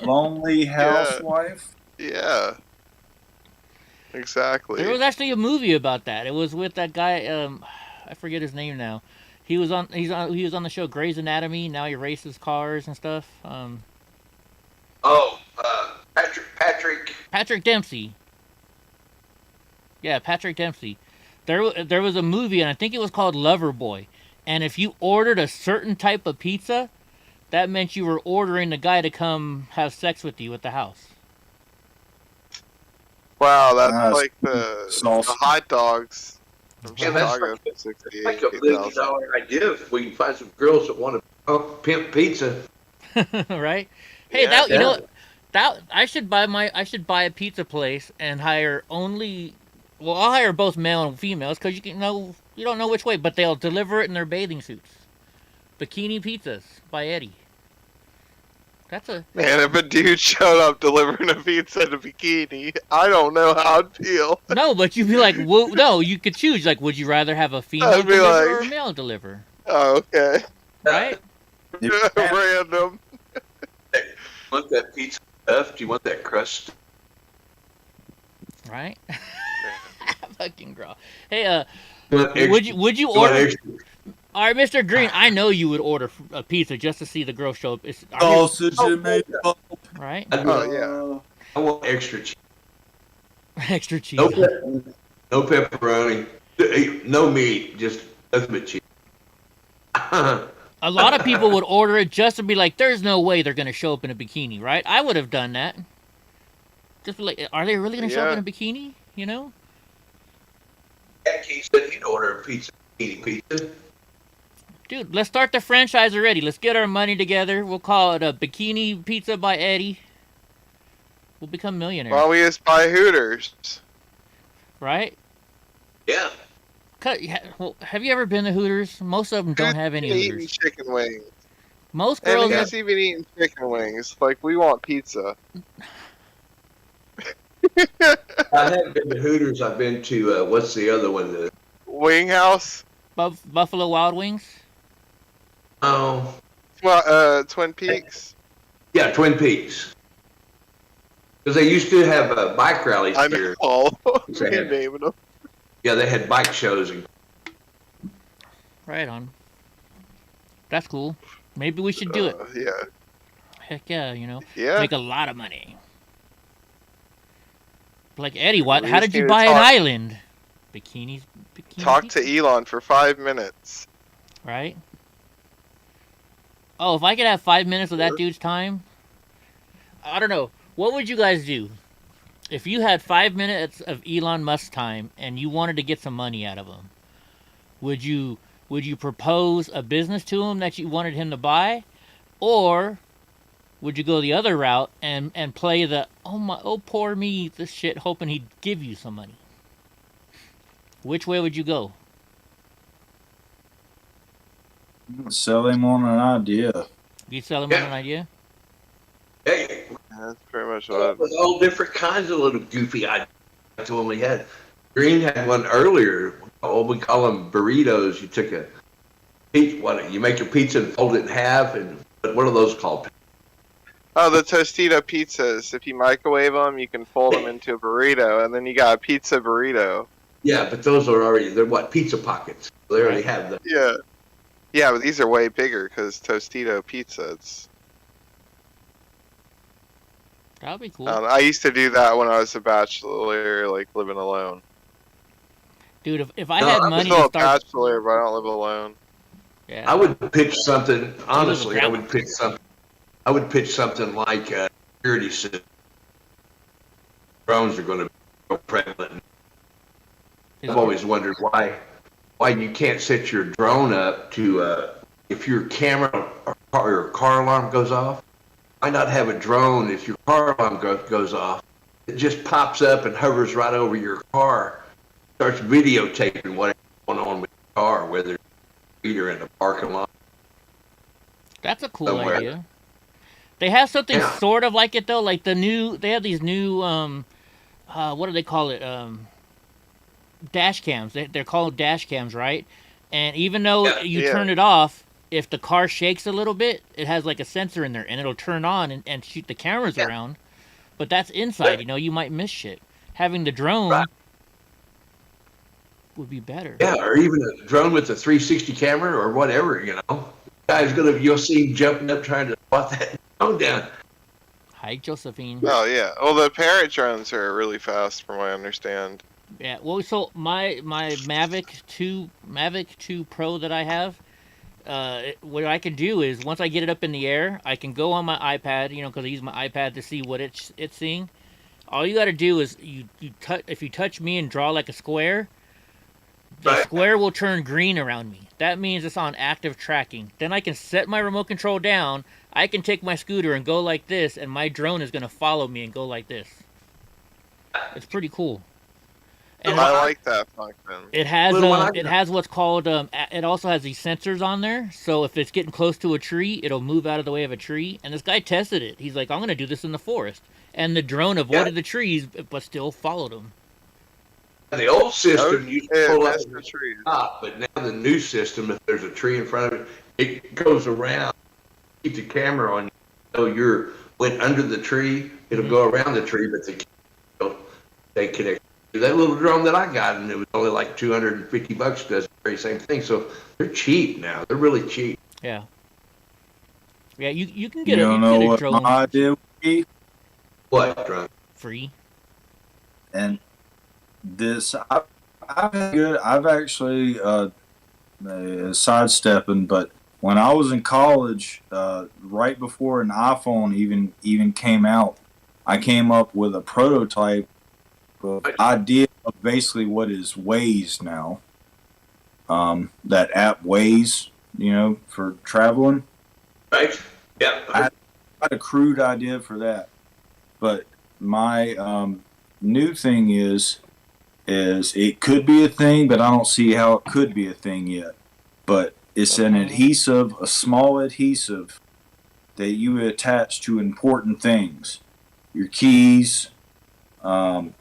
Lonely housewife. Yeah. Exactly. There was actually a movie about that. It was with that guy. I forget his name now. He was on the show Grey's Anatomy. Now he races cars and stuff. Patrick Dempsey. Yeah, Patrick Dempsey. There was a movie, and I think it was called Loverboy. And if you ordered a certain type of pizza, that meant you were ordering the guy to come have sex with you at the house. Wow, that's like the hot dogs. Yeah, that's like $1 billion idea if we can find some girls that want to pimp pizza. Right? Hey, that I should buy a pizza place and hire only. Well, I'll hire both male and females because you don't know which way, but they'll deliver it in their bathing suits. Bikini pizzas by Eddie. Man, if a dude showed up delivering a pizza in a bikini, I don't know how I'd feel. No, but you'd be like, well, no, you could choose. Like, would you rather have a female deliver or a male deliver? Oh, okay. Right? Random. Want that pizza stuffed? Do you want that crust? Right? Fucking girl. Hey, Want extra- would you you want order? extra- All right, Mr. Green, I know you would order a pizza just to see the girl show up. Sausage and meatball. Right? Oh, yeah. I want extra cheese. Extra cheese. No pepperoni. No meat. Just nothing but cheese. A lot of people would order it just to be like, there's no way they're going to show up in a bikini, right? I would have done that. Just be like, are they really going to show up in a bikini? You know? He said he'd order a pizza. Pizza. Dude, let's start the franchise already. Let's get our money together. We'll call it a Bikini Pizza by Eddie. We'll become millionaires. Well, we just buy Hooters. Right? Yeah. Well, have you ever been to Hooters? Most of them don't have any Eating Hooters. chicken wings. Most And girls who's even eating chicken wings? Like, we want pizza. I haven't been to Hooters. I've been to, what's the other one? The Wing House? Buffalo Wild Wings? Oh. Well, Twin Peaks? Yeah, Twin Peaks. Because they used to have bike rallies I know. here. You're naming them. Yeah, they had bike shows. Right on. That's cool. Maybe we should do it. Yeah. Heck yeah, you know. Yeah. Make a lot of money. Like, Eddie, how just did you need to buy an talk- island? Bikini Talk to pizza? Elon for 5 minutes. Right? Oh, if I could have 5 minutes of that dude's time, I don't know. What would you guys do? If you had 5 minutes of Elon Musk's time and you wanted to get some money out of him, would you propose a business to him that you wanted him to buy? Or would you go the other route and play the, oh poor me, this shit, hoping he'd give you some money? Which way would you go? Sell him on an idea. You sell him on an idea? Hey, That's pretty much what with all different kinds of little goofy ideas. That's what we had. Green had one earlier. What we call them burritos. You took a pizza. You make your pizza and fold it in half. And what are those called? Oh, the Tostito pizzas. If you microwave them, you can fold them into a burrito, and then you got a pizza burrito. Yeah, but those are already, they're what, pizza pockets. They already have them. Yeah. Yeah, but these are way bigger because Tostito pizza. It's, That would be cool. I used to do that when I was a bachelor, like living alone. Dude, if I No, had I'm money Still to a start... bachelor, but I don't live alone. Yeah. I would pitch something, honestly, I grandma. would pitch something like security system. Drones are going to be prevalent. I've always wondered why you can't set your drone up to, if your camera or your car alarm goes off, why not have a drone if your car alarm goes off? It just pops up and hovers right over your car, starts videotaping whatever's going on with your car, whether you're in a parking lot. That's a cool somewhere. idea. They have something Yeah. sort of like it though, like they have these new what do they call it? Dash cams. They're called dash cams, right? And even though you turn it off, if the car shakes a little bit, it has like a sensor in there and it'll turn on and shoot the cameras around. But that's inside, you know, you might miss shit. Having the drone would be better. Yeah, or even a drone with a 360 camera or whatever, you know. You'll see him jumping up trying to spot that drone down. Hi, Josephine. Oh yeah. Well, the parrot drones are really fast, from what I understand. Yeah, well, so my Mavic 2 Pro that I have, what I can do is once I get it up in the air, I can go on my iPad, you know, because I use my iPad to see what it's seeing. All you got to do is if you touch me and draw like a square, the square will turn green around me. That means it's on active tracking. Then I can set my remote control down. I can take my scooter and go like this, and my drone is going to follow me and go like this. It's pretty cool. And I like that function. it has what's called it also has these sensors on there, so if it's getting close to a tree, it'll move out of the way of a tree. And this guy tested it. He's like, I'm gonna do this in the forest, and the drone avoided the trees but still followed him. The old system used to pull up the trees. top, but now the new system, if there's a tree in front of it, it goes around keep the camera on you. So you're went under the tree, it'll go around the tree, but they connect. That little drone that I got, and it was only like $250, does the very same thing. So they're cheap now. They're really cheap. Yeah. Yeah, you can You get don't know a what drone my idea would be? What drone? free. And this, I've actually, sidestepping, but when I was in college, right before an iPhone even came out, I came up with a prototype of idea of basically what is Waze now. That app Waze, for traveling. Right? Yeah. I had a crude idea for that, but my new thing is it could be a thing, but I don't see how it could be a thing yet. But it's an adhesive, a small adhesive that you attach to important things, your keys, your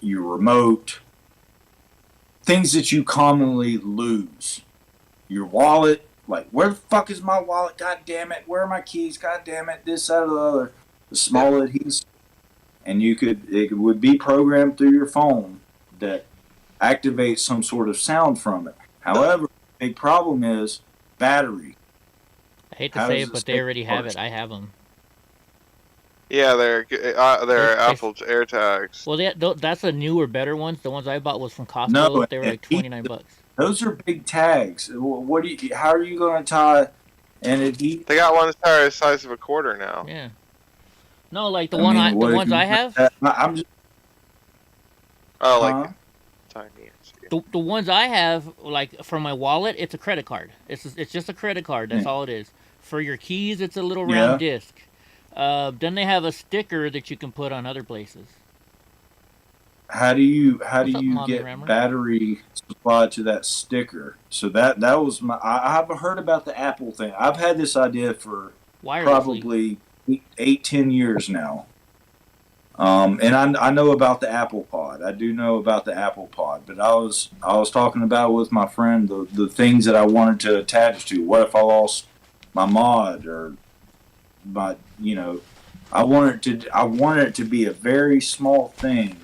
remote, things that you commonly lose, your wallet. Like, where the fuck is my wallet? God damn it! Where are my keys? God damn it! This, that, or the other. The small adhesive, and it would be programmed through your phone that activates some sort of sound from it. However, the big problem is battery. I hate to How say does it, it but stay they already have charged? it. I have them. Yeah, they're They- Apple's AirTags. Well, that's the newer, better ones. The ones I bought was from Costco. No, They were like $29. those are big tags. What do you? How are you going to tie an adhesive? They got one the size of a quarter now. Yeah. No, like the I one mean, the what if ones you I put have. that- I'm just. Oh, Huh? like tiny. The ones I have, like for my wallet, it's a credit card. It's just a credit card. That's Yeah. all it is. For your keys, it's a little round disc. Then they have a sticker that you can put on other places. How do you What's up, Mommy get Rammer? battery supplied to that sticker? So that was my. I haven't heard about the Apple thing. I've had this idea for Wirelessly. probably 8-10 years now. And I know about the Apple Pod. I do know about the Apple Pod, but I was talking about with my friend the things that I wanted to attach to. What if I lost my mod or my I want it to be a very small thing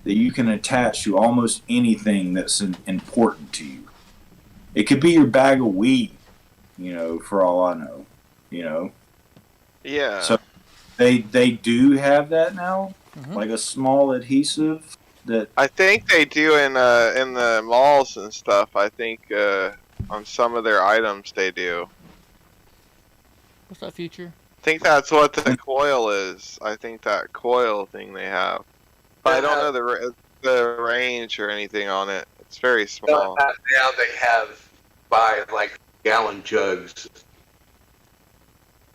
that you can attach to almost anything that's important to you. It could be your bag of weed, for all I know, Yeah. So they do have that now, Mhm. like a small adhesive that. I think they do in the malls and stuff. I think on some of their items they do. What's that, Future? I think that's what the coil is. I think that coil thing they have. But I don't know the range or anything on it. It's very small. Now they have buy like gallon jugs,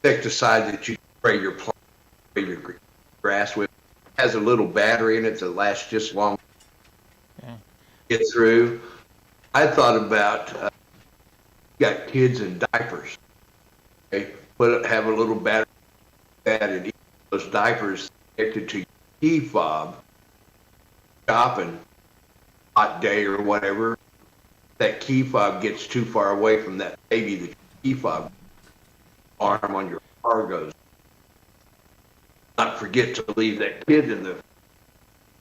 insecticide that you spray your plant, spray your grass with. It has a little battery in it that lasts just long. Yeah. Get through. I thought about got kids in diapers. Okay, have a little battery and those diapers connected to your key fob. Shopping, hot day or whatever, that key fob gets too far away from that baby, the key fob arm on your car goes. Not forget to leave that kid in the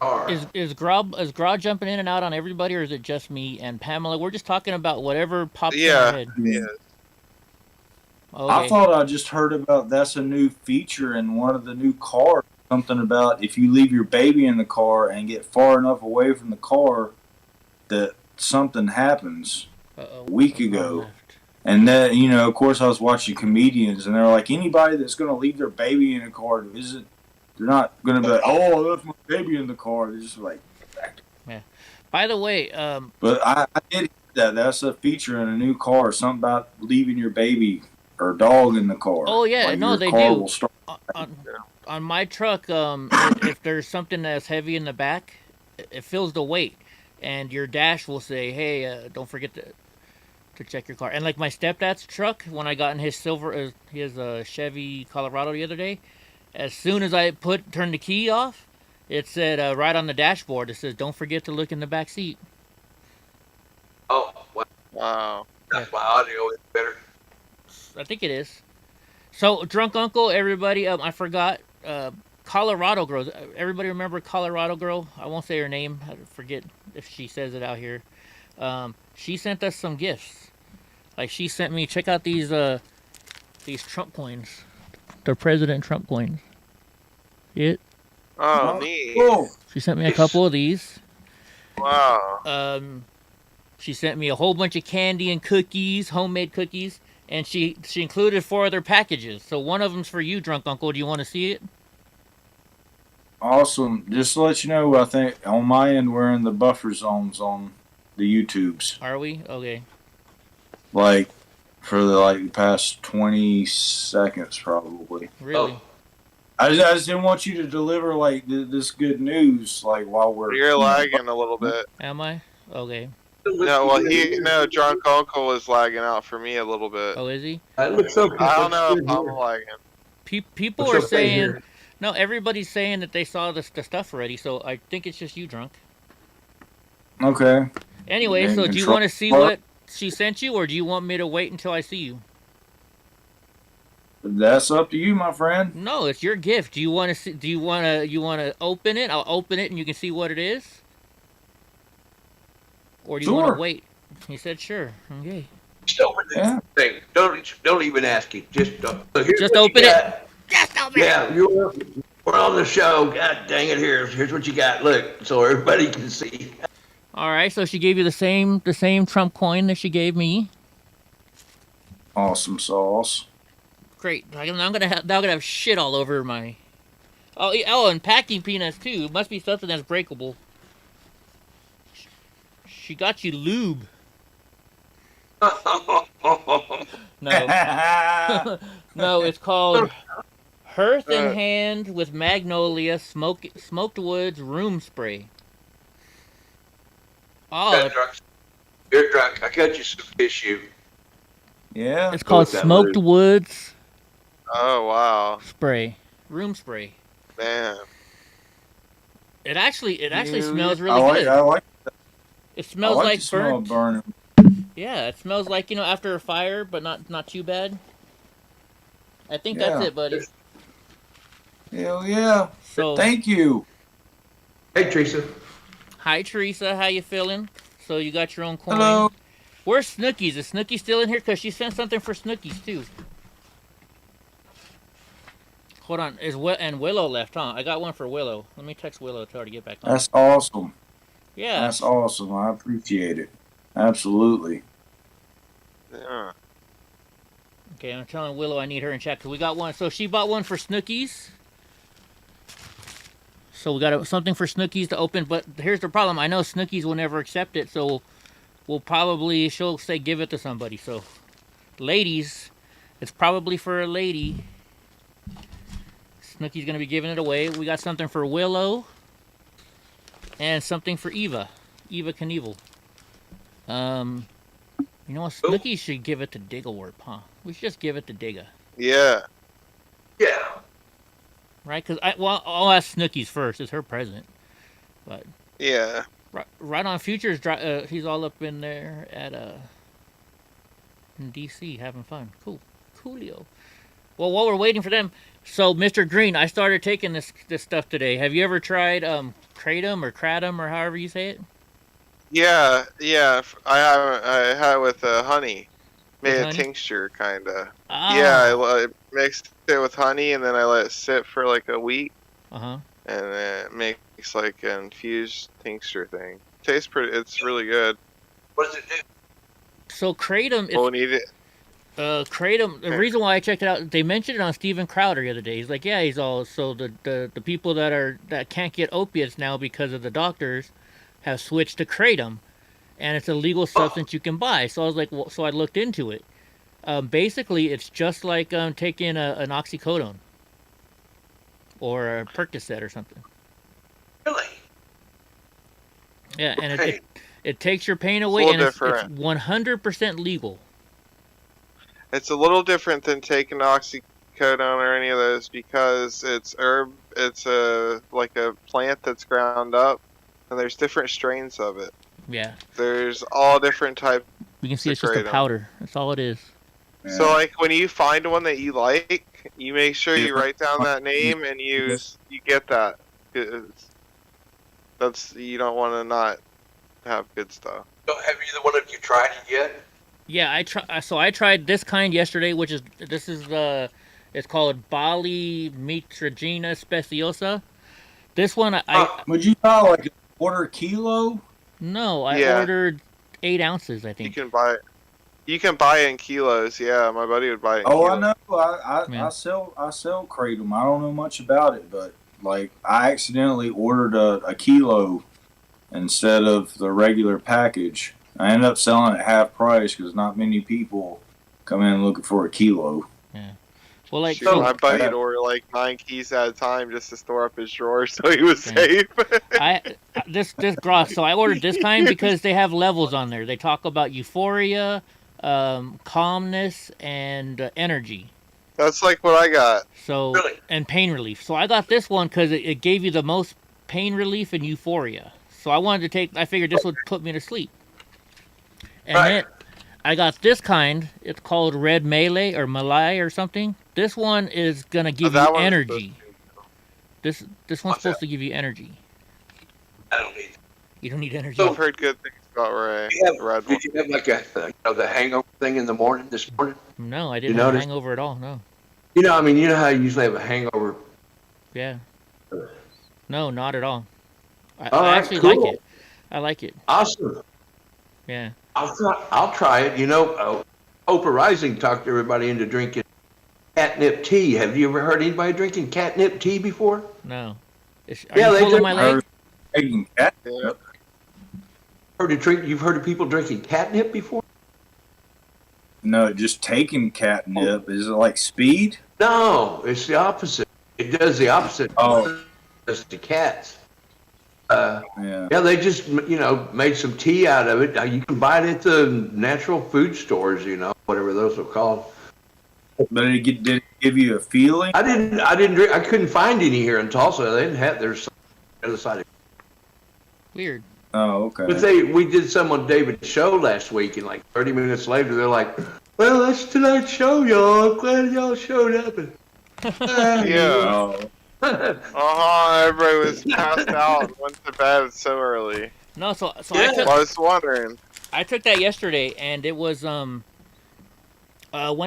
car. Is Grob jumping in and out on everybody, or is it just me and Pamela? We're just talking about whatever pops in our head. Yeah. Okay. I thought I just heard about that's a new feature in one of the new cars. Something about if you leave your baby in the car and get far enough away from the car that something happens. Uh-oh. A week ago. And that, of course I was watching comedians and they're like, anybody that's going to leave their baby in a car, they're not going to be like, oh, I left my baby in the car. They're just like, yeah. By the way, but I did hear that. That's a feature in a new car. Something about leaving your baby or dog in the car. Oh, yeah. Like No, your they car do. Will start. On my truck, if there's something that's heavy in the back, it feels the weight, and your dash will say, "Hey, don't forget to check your car." And like my stepdad's truck, when I got in his Chevy Colorado the other day, as soon as I turned the key off, it said right on the dashboard, it says, "Don't forget to look in the back seat." Oh, wow. Wow. That's my audio is better. I think it is. So drunk uncle, everybody. I forgot. Colorado girl. Everybody remember Colorado girl? I won't say her name. I forget if she says it out here. She sent us some gifts. Like she sent me. Check out these Trump coins. They're President Trump coins. See it? Oh, neat. Cool. She sent me a couple of these. Wow. She sent me a whole bunch of candy and cookies, homemade cookies, and she included 4 other packages. So one of them's for you, drunk uncle. Do you want to see it? Awesome. Just to let you know, I think on my end we're in the buffer zones on the YouTubes. Are we? Okay. Like for the past 20 seconds probably. Really? I just didn't want you to deliver this good news while we're. You're lagging a little bit. Am I? Okay. No, well, drunk uncle is lagging out for me a little bit. Oh, is he? I look so good. I don't know if I'm lagging. People What's are up right saying, here? no, everybody's saying that they saw the stuff already, so I think it's just you, drunk. Okay. Anyway, And so do you control- want to see what she sent you, or do you want me to wait until I see you? That's up to you, my friend. No, it's your gift. Do you want to see? Do you want to open it? I'll open it and you can see what it is. Or do you want Sure. to wait? He said, "Sure." Okay. Just open the Yeah. thing. Don't even ask him. Just here's Just what you open it. got. Just open it. Yeah, we're on the show. God dang it! Here's what you got. Look, so everybody can see. All right. So she gave you the same Trump coin that she gave me. Awesome sauce. Great. I'm gonna have shit all over my. Oh, and packing peanuts too. It must be something that's breakable. She got you lube. No, no, it's called Hearth in Hand with Magnolia Smoked Woods Room Spray. Oh, You're drunk. I got you some tissue. Yeah. it's called with that Smoked lube. Woods Oh, wow. Spray. Room spray. Man. It actually You- smells really good. I like It smells the like smell burnt. of burning. Yeah, it smells like, after a fire, but not too bad. I think that's Yeah. it, buddy. Hell yeah. So, Thank you. Hey, Teresa. hi Teresa, how you feeling? So you got your own coin. Hello. Where's Snookies? Is Snooki still in here? Cause she sent something for Snookies too. Hold on, and Willow left, huh? I got one for Willow. Let me text Willow, tell her to get back on. That's awesome. Yeah. That's awesome. I appreciate it. Absolutely. Yeah. Okay, I'm telling Willow I need her in chat because we got one. So she bought one for Snookies. So we got something for Snookies to open, but here's the problem. I know Snookies will never accept it, so she'll say give it to somebody. So, ladies, it's probably for a lady. Snooki's gonna be giving it away. We got something for Willow and something for Eva Knievel. You know what? Snooki should give it to Digglewarp, huh? We should just give it to Digga. Yeah. Yeah. Right? Because I'll ask Snooki's first. It's her present. But Yeah. right on Futures, he's all up in there in DC having fun. Coolio. Well, while we're waiting for them, so Mr. Green, I started taking this stuff today. Have you ever tried Kratom or however you say it? Yeah. I had it with honey. Made With a honey? tincture, kinda. Ah. Yeah, I mixed it with honey and then I let it sit for like a week. Uh-huh. And then it makes like an infused tincture thing. Tastes pretty. It's really good. What does it do? So Kratom is We'll need it. Kratom. The reason why I checked it out, they mentioned it on Steven Crowder the other day. He's like, yeah, he's all so the people that can't get opiates now because of the doctors have switched to Kratom, and it's a legal substance you can buy. So I was like, well, so I looked into it. Basically, it's just like taking an oxycodone or a Percocet or something. Really? Yeah, and Okay. it takes your pain away, little and it's different. 100% legal. It's a little different than taking oxycodone or any of those because it's herb. It's like a plant that's ground up, and there's different strains of it. Yeah, There's all different types. you can see it's It's just a Kratom. powder. That's all it is. So, like, when you find one that you like, you make sure you write down that name and you get that. That's you don't want to not have good stuff. So have either one of you tried it yet? Yeah, I tried this kind yesterday, which is it's called Bali Mitragina Speciosa. This one Would you buy like a quarter kilo? no, I Yeah. ordered 8 ounces. I You think. can buy it. You can buy it in kilos. Yeah, my buddy would buy it in Oh, kilos. I know. Yeah. I sell Kratom. I don't know much about it, but like I accidentally ordered a kilo instead of the regular package. I ended up selling at half price because not many people come in looking for a kilo. Yeah. Well, like Shoot, my buddy would order like 9 keys at a time just to store up his drawer so he was safe. this gross. So I ordered this kind because they have levels on there. They talk about euphoria, calmness, and energy. That's like what I got. So Really? and pain relief. So I got this one because it gave you the most pain relief and euphoria. So I wanted to take. I figured this would put me to sleep. And then I got this kind. It's called Red Malay or Malay or something. This one is gonna give you energy. This one's supposed to give you energy. I don't need. You don't need energy. So- I've heard good things about Ray. Did Red one. you have like the hangover thing in the morning this morning? No, I didn't You have a notice- hangover at all. No. You know, I mean, you know how you usually have a hangover. Yeah. No, not at all. I right, actually cool. like it. I like it. Awesome. Yeah. I'll try it. You know, Oprah Rising talked everybody into drinking catnip tea. Have you ever heard anybody drinking catnip tea before? No. Are Yeah, you they pulling drink- my leg? Taking cat. Yeah. You've heard of people drinking catnip before? No, just taking catnip. Is it like speed? No, it's the opposite. It does the opposite. Oh. It's the cats. Yeah. Yeah, they just, made some tea out of it. You can buy it at the natural food stores, whatever those are called. But did it give you a feeling? I didn't drink. I couldn't find any here in Tulsa. They didn't have. There's some on the other side of. Weird. Oh, okay. But we did some on David's show last week, and like 30 minutes later, they're like, "Well, that's tonight's show, y'all. I'm glad y'all showed up." And, Yeah. Oh. Everybody was passed out and went to bed so early. No, so Yeah. I was wondering. I took that yesterday, and it was when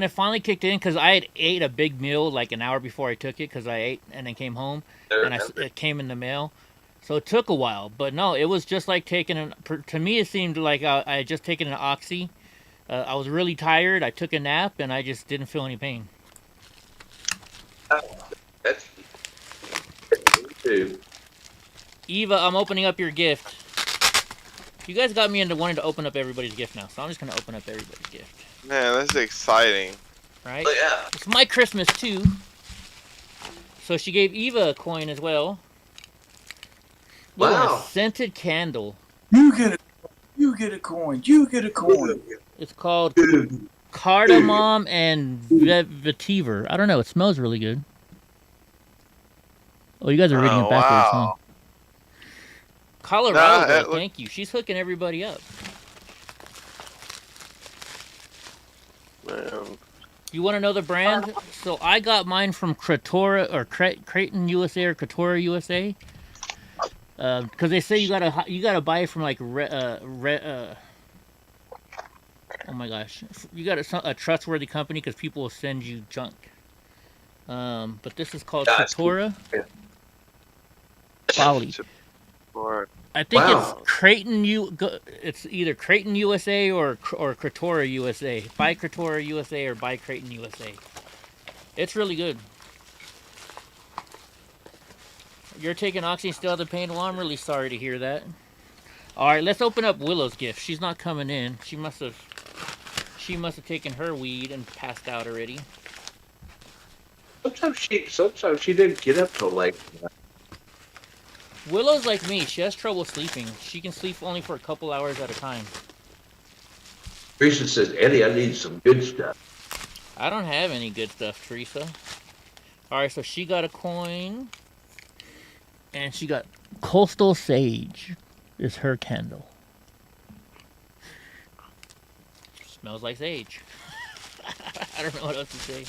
it finally kicked in, because I had ate a big meal like an hour before I took it, because I ate and then came home, and it came in the mail, so it took a while. But no, it was just like taking to me it seemed like I had just taken an Oxy. I was really tired. I took a nap, and I just didn't feel any pain. That's me too. Eva, I'm opening up your gift. You guys got me into wanting to open up everybody's gift now, so I'm just gonna open up everybody's gift. Man, this is exciting. Right? But yeah. It's my Christmas too. So she gave Eva a coin as well. Look at Wow. a scented candle. You get a coin. You get a coin. It's called Cardamom and Vetiver. I don't know. It smells really good. Oh, you guys are reading it backwards, huh? Wow. Colorado, Nah, girl, thank you. She's hooking everybody up. Man. You want to know the brand? So I got mine from Kratora or Kratom USA or Kratora USA. Because they say you gotta buy it from like oh my gosh, you got a trustworthy company, because people will send you junk. But this is called Kratora. Yeah. Bali. Lord. I think Wow. it's It's either Kratom USA or Kratora USA. Buy Kratora USA or buy Kratom USA. It's really good. You're taking Oxy and still have the pain? Well, I'm really sorry to hear that. All right, let's open up Willow's gift. She's not coming in. She must have taken her weed and passed out already. Sometimes she didn't get up till late. Willow's like me. She has trouble sleeping. She can sleep only for a couple hours at a time. Teresa says, "Eddie, I need some good stuff." I don't have any good stuff, Teresa. All right, so she got a coin. And she got Coastal Sage is her candle. Smells like sage. I don't know what else to say.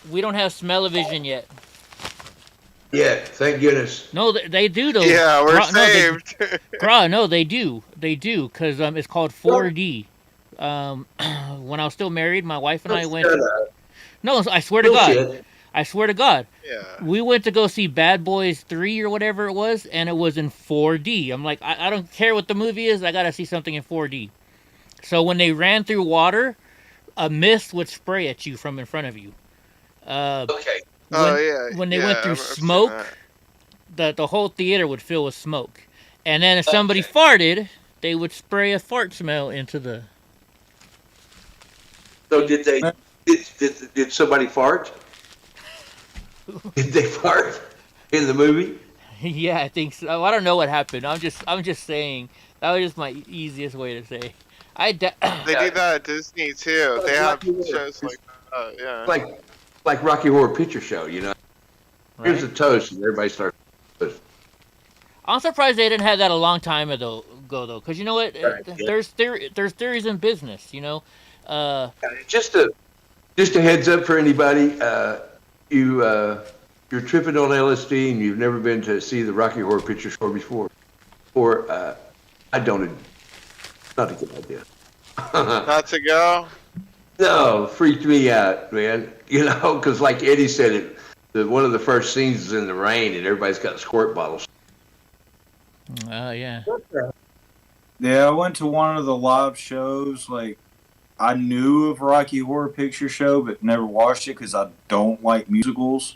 We don't have smell-o-vision yet. Yeah, thank goodness. No, they do though. Yeah, we're No, saved. no, they do. They do, because it's called 4D. When I was still married, my wife and I went. Shut up. No, I swear to God. Bullshit. I swear to God. Yeah. We went to go see Bad Boys 3 or whatever it was, and it was in 4D. I'm like, I don't care what the movie is, I gotta see something in 4D. So when they ran through water, a mist would spray at you from in front of you. Okay. When they went through I've seen smoke, the whole theater would fill with smoke. And then if somebody Okay. farted, they would spray a fart smell into the... So did somebody fart? Did they fart in the movie? Yeah, I think so. I don't know what happened. I'm just saying. That was just my easiest way to say. They do that at Disney too. They have shows like that. Yeah. Like Rocky Horror Picture Show, you know. Here's a toast, and everybody starts. I'm surprised they didn't have that a long time ago, though, because you know what? Right, yeah. There's theories in business, you know. Just a heads up for anybody. You're tripping on LSD and you've never been to see the Rocky Horror Picture Show before, or I don't. Not a good idea. Not to go. No, freaked me out, man. You know, because like Eddie said, one of the first scenes is in the rain and everybody's got squirt bottles. Yeah. Yeah, I went to one of the live shows. Like, I knew of Rocky Horror Picture Show, but never watched it because I don't like musicals,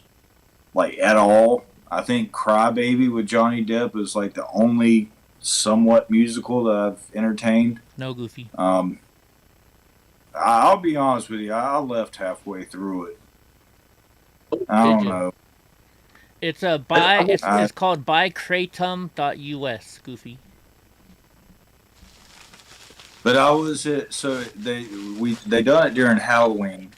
like, at all. I think Crybaby with Johnny Depp is like the only somewhat musical that I've entertained. No, Goofy. I'll be honest with you, I left halfway through it. I don't know. It's it's called buykratom.us, Goofy. But I was they done it during Halloween.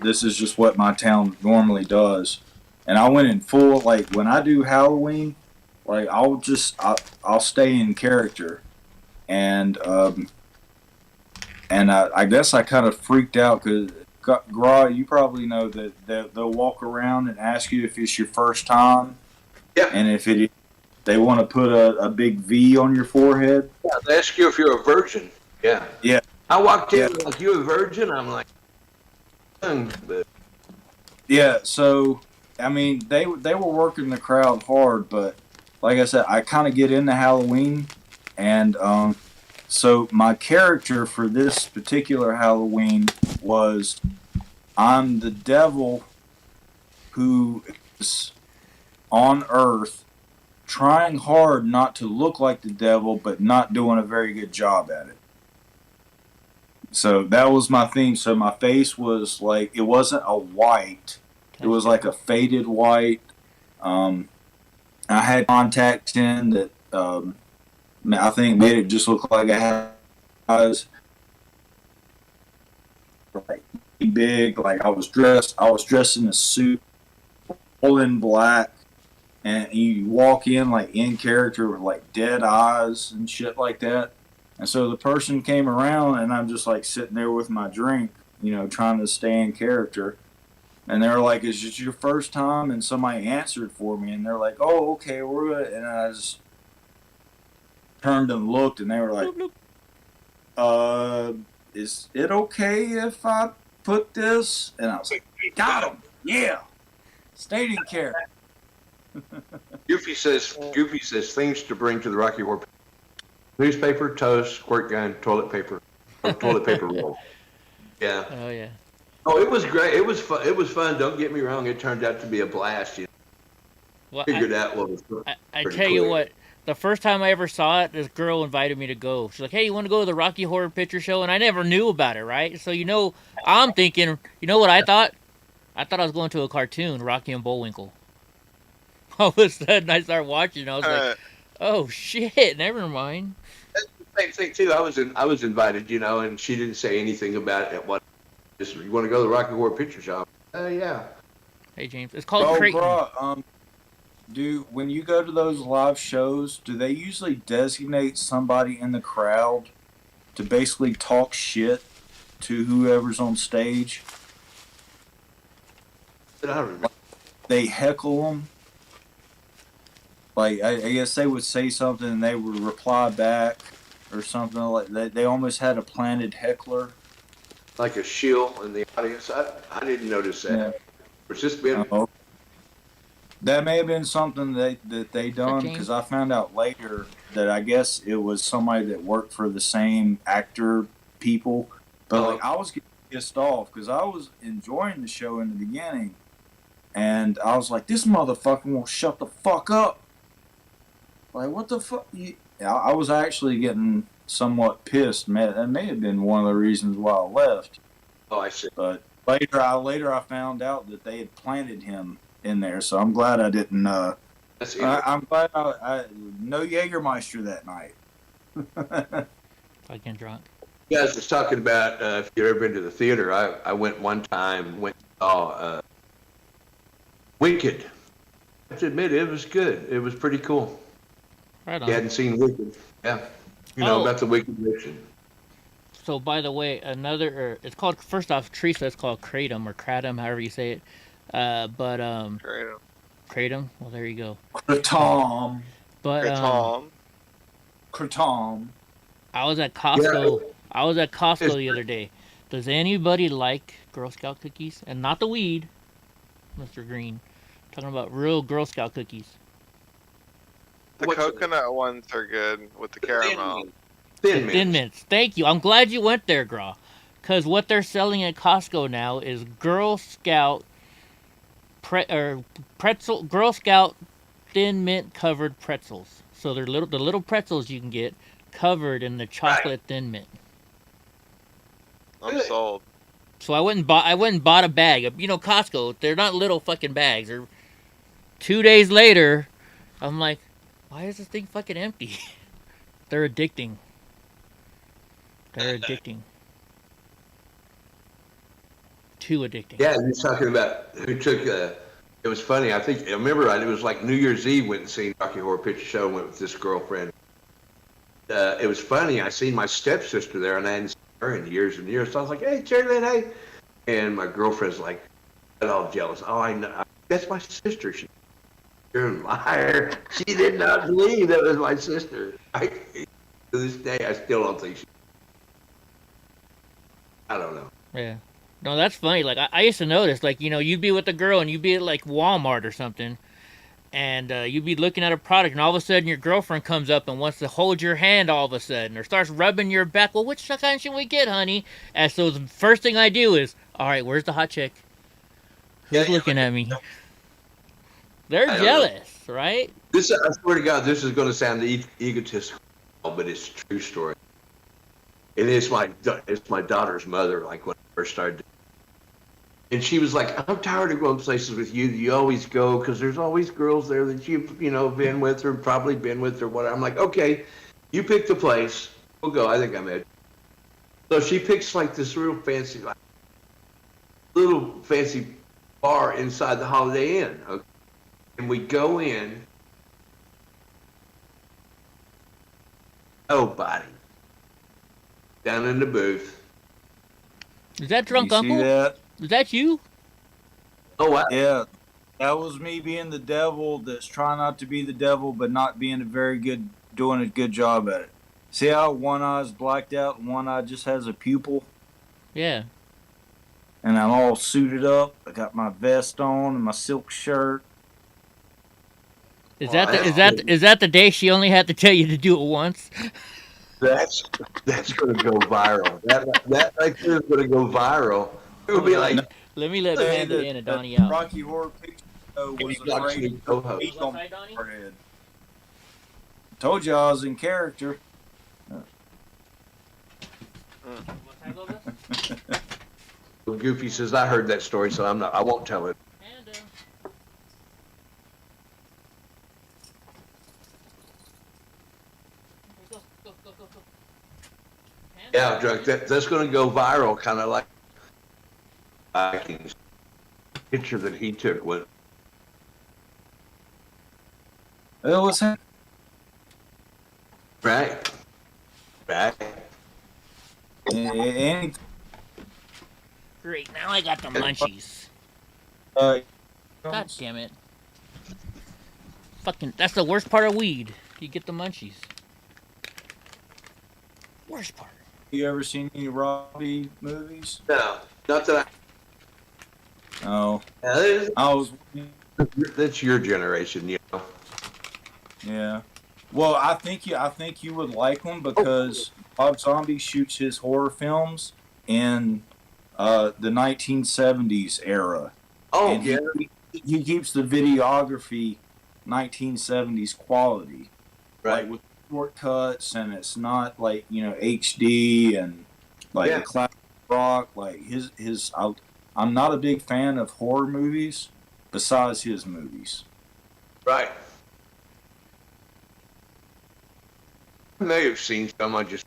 This is just what my town normally does, and I went in full, like, when I do Halloween, like I'll stay in character, and I guess I kind of freaked out because Gra, you probably know that they'll walk around and ask you if it's your first time, Yeah. and if they want to put a big V on your forehead. Yeah, they ask you if you're a virgin. Yeah. Yeah. I walked in like, you a virgin? I'm like, but Yeah, so I mean they were working the crowd hard, but like I said, I kind of get into Halloween, and so my character for this particular Halloween was I'm the devil who is on Earth trying hard not to look like the devil, but not doing a very good job at it. So that was my theme. So my face was like, it wasn't a white. It was like a faded white. I had contacts in that I think made it just look like I had eyes. Like big, like I was dressed in a suit, all in black, and you walk in like in character with like dead eyes and shit like that. And so the person came around, and I'm just like sitting there with my drink, you know, trying to stay in character. And they're like, "Is this your first time?" And somebody answered for me, and they're like, "Oh, okay, we're good." And I just turned and looked, and they were like, "Is it okay if I put this?" And I was like, "Got him, yeah." Stayed in character. Goofy says things to bring to the Rocky Horror: newspaper, toast, squirt gun, toilet paper roll. Yeah. Oh yeah. Oh, it was great. It was fun. It was fun. Don't get me wrong. It turned out to be a blast. You know? Well, Figured out what was. I tell you what. The first time I ever saw it, this girl invited me to go. She's like, "Hey, you want to go to the Rocky Horror Picture Show?" And I never knew about it, right? So, you know, I'm thinking, you know what I thought? I thought I was going to a cartoon, Rocky and Bullwinkle. All of a sudden, I started watching, and I was like, "Oh shit, never mind." That's the same thing too. I was invited, you know, and she didn't say anything about it. What? Just, you want to go to the Rocky Horror Picture Shop? Yeah. Hey James, it's called Kratom. Bro, when you go to those live shows, do they usually designate somebody in the crowd to basically talk shit to whoever's on stage. But I don't remember. They heckle them. Like I guess they would say something and they would reply back or something like that. They almost had a planted heckler. Like a shill in the audience. I didn't notice that. Yeah. Was this been? That may have been something that they done because I found out later that I guess it was somebody that worked for the same actor people. But like I was getting pissed off because I was enjoying the show in the beginning, and I was like, this motherfucker won't shut the fuck up. Like, what the fuck? I was actually getting somewhat pissed. That may have been one of the reasons why I left. Oh, I see. But later I found out that they had planted him in there, so I'm glad I didn't. I'm glad I no Jägermeister that night. Fucking drunk. You guys was talking about if you've ever been to the theater. I went one time. Went and saw Wicked. I have to admit, it was good. It was pretty cool. Right on. You hadn't seen Wicked, yeah? You know about the Wicked mission. So, by the way, it's called, first off, Teresa, it's called Kratom, or Kratom, however you say it. Kratom. Kratom? Well, there you go. Kratom. But, Kratom. I was at Costco. Yeah. I was at Costco the other day. Does anybody like Girl Scout cookies? And not the weed, Mr. Green. I'm talking about real Girl Scout cookies. The coconut ones are good with the caramel. Thin mints. Thank you. I'm glad you went there, Gra. Because what they're selling at Costco now is Girl Scout Girl Scout thin mint covered pretzels. So they're the little pretzels you can get covered in the chocolate thin mint. I'm sold. So I went and bought a bag of, Costco. They're not little fucking bags. They're 2 days later. I'm like, why is this thing fucking empty? They're addicting. They're addicting. Too addicting. Yeah, you're talking about who took. It was funny. I remember it was like New Year's Eve. Went and seen Rocky Horror Picture Show. Went with this girlfriend. It was funny. I seen my stepsister there, and I hadn't seen her in years and years. So I was like, "Hey, Cherry Lynn, hey!" And my girlfriend's like, all jealous. Oh, I know. That's my sister. You're a liar. She did not believe that was my sister. To this day, I still don't think she. I don't know. Yeah. No, that's funny. Like, I used to notice, like, you'd be with a girl and you'd be at, like, Walmart or something, and you'd be looking at a product, and all of a sudden your girlfriend comes up and wants to hold your hand all of a sudden, or starts rubbing your back. Well, which kind should we get, honey? And so the first thing I do is, all right, where's the hot chick? Who's looking at me? They're jealous, right? I swear to God, this is going to sound egotistical, but it's a true story. And it's my daughter's mother, like when I first started. And she was like, I'm tired of going places with you. You always go because there's always girls there that you've been with or probably been with or whatever. I'm like, okay, you pick the place. We'll go. I think I'm in. So she picks like this real fancy, little fancy bar inside the Holiday Inn. Okay? And we go in. Nobody. Down in the booth. Is that drunk uncle? See that? Is that you? Oh, wow. Yeah. That was me being the devil that's trying not to be the devil, but not being doing a good job at it. See how one eye's blacked out and one eye just has a pupil? Yeah. And I'm all suited up. I got my vest on and my silk shirt. Is that the day she only had to tell you to do it once? That's going to go viral. That right there is going to go viral. It'll be like. Let me let Amanda in and Donnie out. Rocky Horror Picture Show was afraid to put meat on my forehead. Told you I was in character. Goofy says I heard that story, so I won't tell it. Yeah, drunk. That's going to go viral, kind of like Vikings picture that he took with. It was him. Right. And Great, now I got the munchies. God damn it. Fucking, that's the worst part of weed. You get the munchies. Worst part. You ever seen any Robbie movies? No, not that Oh, I. I was. That's your generation, you know. Yeah. Well, I think you would like them because Rob Zombie shoots his horror films in the 1970s era. Oh, and yeah. he keeps the videography 1970s quality, Right. like with shortcuts, and it's not like HD and like Yeah. the classic rock. Like his I'm not a big fan of horror movies besides his movies. Right. I may have seen some. I just.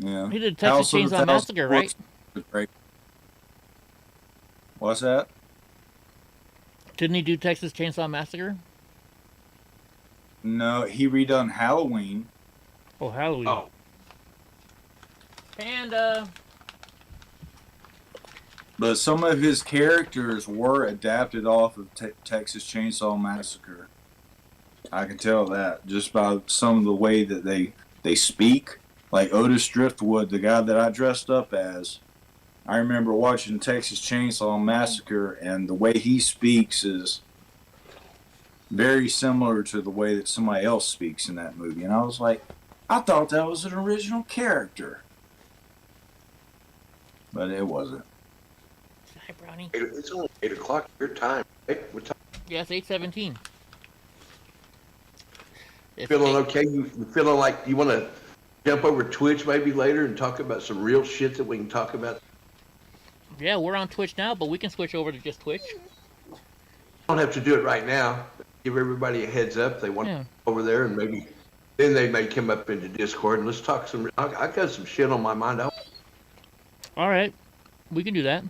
Yeah. He did Texas House of a Chainsaw Thousand Massacre, right? Corpses. What's that? Didn't he do Texas Chainsaw Massacre? No, he redone Halloween. Oh, Halloween. Oh. Panda. But some of his characters were adapted off of Texas Chainsaw Massacre. I can tell that just by some of the way that they speak. Like Otis Driftwood, the guy that I dressed up as. I remember watching Texas Chainsaw Massacre, and the way he speaks is very similar to the way that somebody else speaks in that movie. And I was like, I thought that was an original character. But it wasn't. Hi, Brownie. It's only 8 o'clock your time. Right? What time? Yeah, it's 8:17. Feeling okay? You feeling like you want to jump over Twitch maybe later and talk about some real shit that we can talk about? Yeah, we're on Twitch now, but we can switch over to just Twitch. Don't have to do it right now. Give everybody a heads up. They want to over there, and maybe then they may come up into Discord and let's talk some. I got some shit on my mind. All right, we can do that.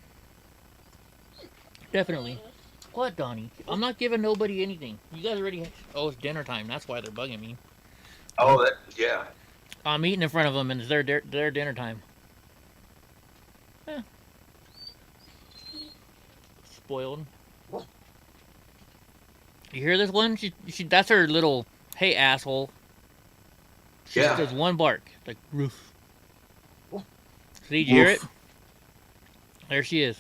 Definitely. What, Donnie? I'm not giving nobody anything. You guys already. Oh, it's dinner time. That's why they're bugging me. Oh, yeah. I'm eating in front of them, and it's their dinner time. Eh. Spoiled. You hear this one? She that's her little, hey, asshole. She just does one bark. Like, roof. See, did you hear it? There she is.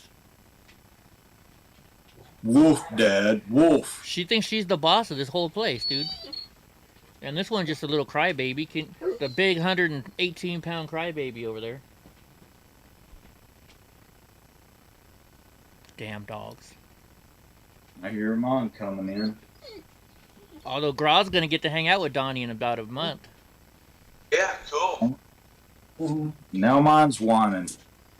Wolf, Dad. Wolf. She thinks she's the boss of this whole place, dude. And this one's just a little crybaby. The big 118-pound crybaby over there. Damn dogs. I hear Mom coming in. Although Graw's gonna get to hang out with Donnie in about a month. Yeah, cool. Now mine's whining.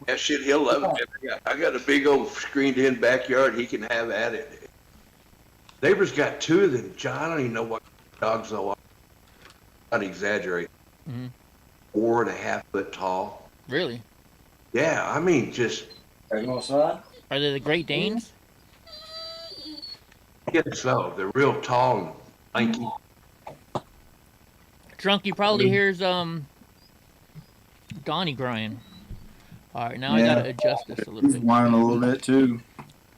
Yeah, shit, he'll love it. I got a big old screened-in backyard. He can have at it. Neighbor's got 2 of them. John, I don't even know what dogs they are. Not exaggerate. 4.5 foot tall. Really? Yeah, I mean, just. Are you outside? Are they the Great Danes? Yeah, so they're real tall and lanky. Drunky probably hears Donnie crying. All right, now I gotta adjust this a little He's bit. whining a little bit too.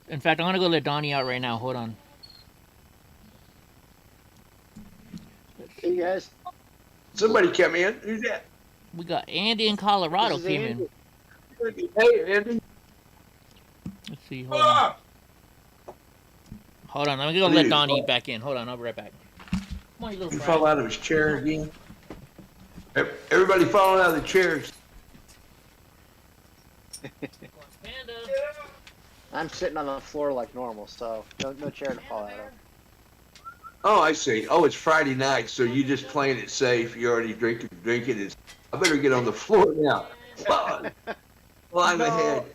In fact, I'm gonna go let Donnie out right now. Hold on. Hey guys, Somebody come in. Who's that? We got Andy in Colorado This is came Andy. in. Hey, Andy. Let's see. Hold on. Hold on. I'm gonna let Donnie back in. Hold on. I'll be right back. Come on, you little He fry. fall out of his chair again. Everybody falling out of the chairs. Panda. I'm sitting on the floor like normal, so no chair to fall out of. Oh, I see. Oh, it's Friday night, so you just playing it safe. You already drinking. I better get on the floor now. Come on. Climb ahead.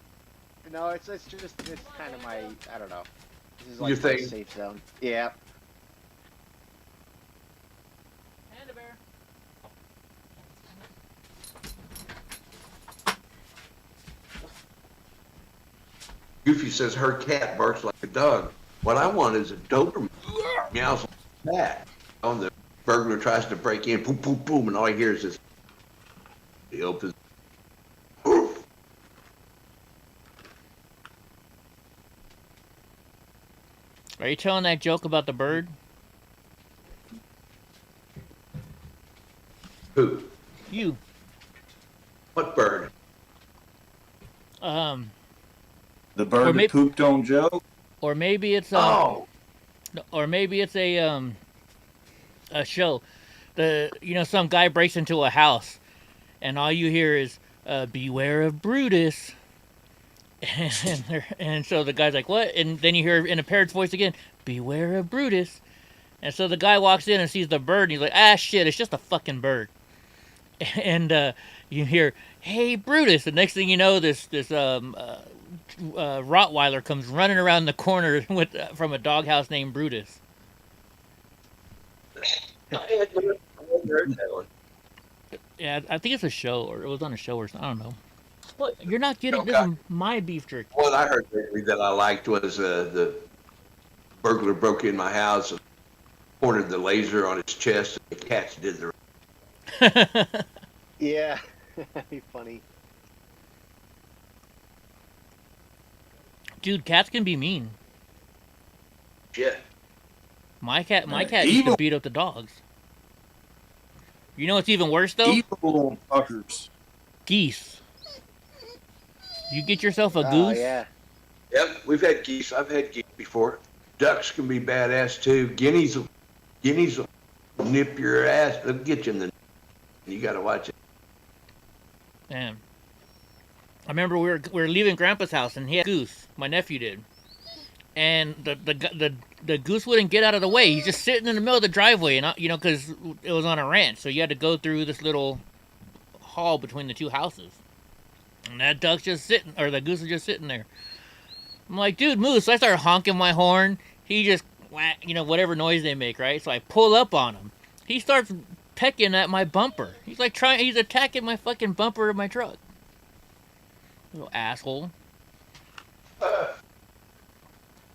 No, it's kind of my, I don't know. This is Your like my thing. safe zone. Yeah. Panda bear. Goofy says her cat barks like a dog. What I want is a Doberman. Meows like a cat. On the burglar tries to break in, boom, boom, boom, and all I hear is this. He opens. Oof. Are you telling that joke about the bird? Who? You. What bird? Um, The or bird that maybe, pooped on Joe? or maybe it's Oh, or maybe it's a show. Some guy breaks into a house, and all you hear is "Beware of Brutus," and so the guy's like, "What?" And then you hear in a parrot's voice again, "Beware of Brutus." And so the guy walks in and sees the bird, and he's like, "Ah, shit! It's just a fucking bird." And you hear, "Hey, Brutus!" The next thing you know, this Rottweiler comes running around the corner with from a doghouse named Brutus. I had never heard that one. Yeah, I think it's a show, or it was on a show or something. I don't know. Well, you're not getting this Okay. is my beef jerky. What I heard lately that I liked was the burglar broke in my house and pointed the laser on his chest, and the cats did the. Yeah, that'd be funny. Dude, cats can be mean. Shit. My cat used to Evil, beat up the dogs. You know what's even worse though? evil little fuckers. Geese. You get yourself a Oh goose. yeah. Yep, we've had geese. I've had geese before. Ducks can be badass too. Guineas will nip your ass. They'll get you in the. You got to watch it. Man, I remember we were leaving Grandpa's house and he had a goose. My nephew did, and the goose wouldn't get out of the way. He's just sitting in the middle of the driveway, and because it was on a ranch, so you had to go through this little hall between the two houses. And that duck's just sitting, or the goose is just sitting there. I'm like, dude, move. So I start honking my horn. He just, whatever noise they make, right? So I pull up on him. He starts pecking at my bumper. He's attacking my fucking bumper of my truck. Little asshole.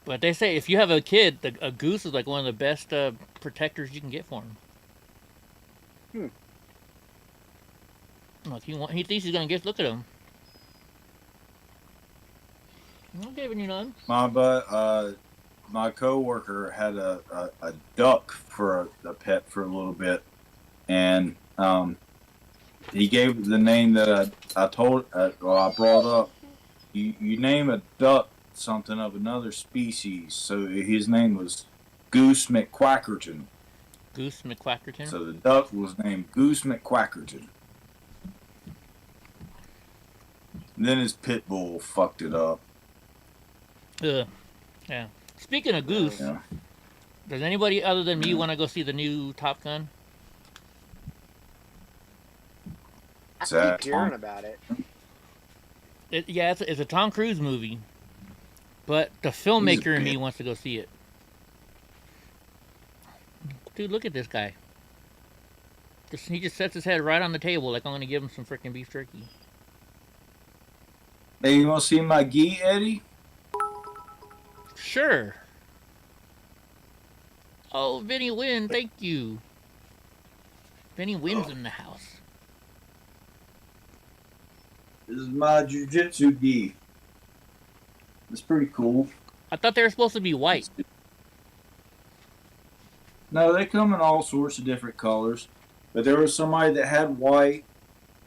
But they say if you have a kid, a goose is like one of the best protectors you can get for him. Look, he thinks he's gonna get. Look at him. I'm not giving you none. My coworker had a duck for a pet for a little bit, and he gave the name that I brought up. You name a duck something of another species, so his name was Goose McQuackerton. Goose McQuackerton. So the duck was named Goose McQuackerton. And then his pit bull fucked it up. Yeah. Speaking of goose, does anybody other than me want to go see the new Top Gun? I keep hearing about it. It's a Tom Cruise movie, but the filmmaker in me wants to go see it. Dude, look at this guy. He just sets his head right on the table like I'm going to give him some freaking beef jerky. Hey, you want to see my gi, Eddie? Sure. Oh, Vinny Wynn, thank you. Vinny Wynn's in the house. This is my jiu-jitsu gi. It's pretty cool. I thought they were supposed to be white. No, they come in all sorts of different colors. But there was somebody that had white.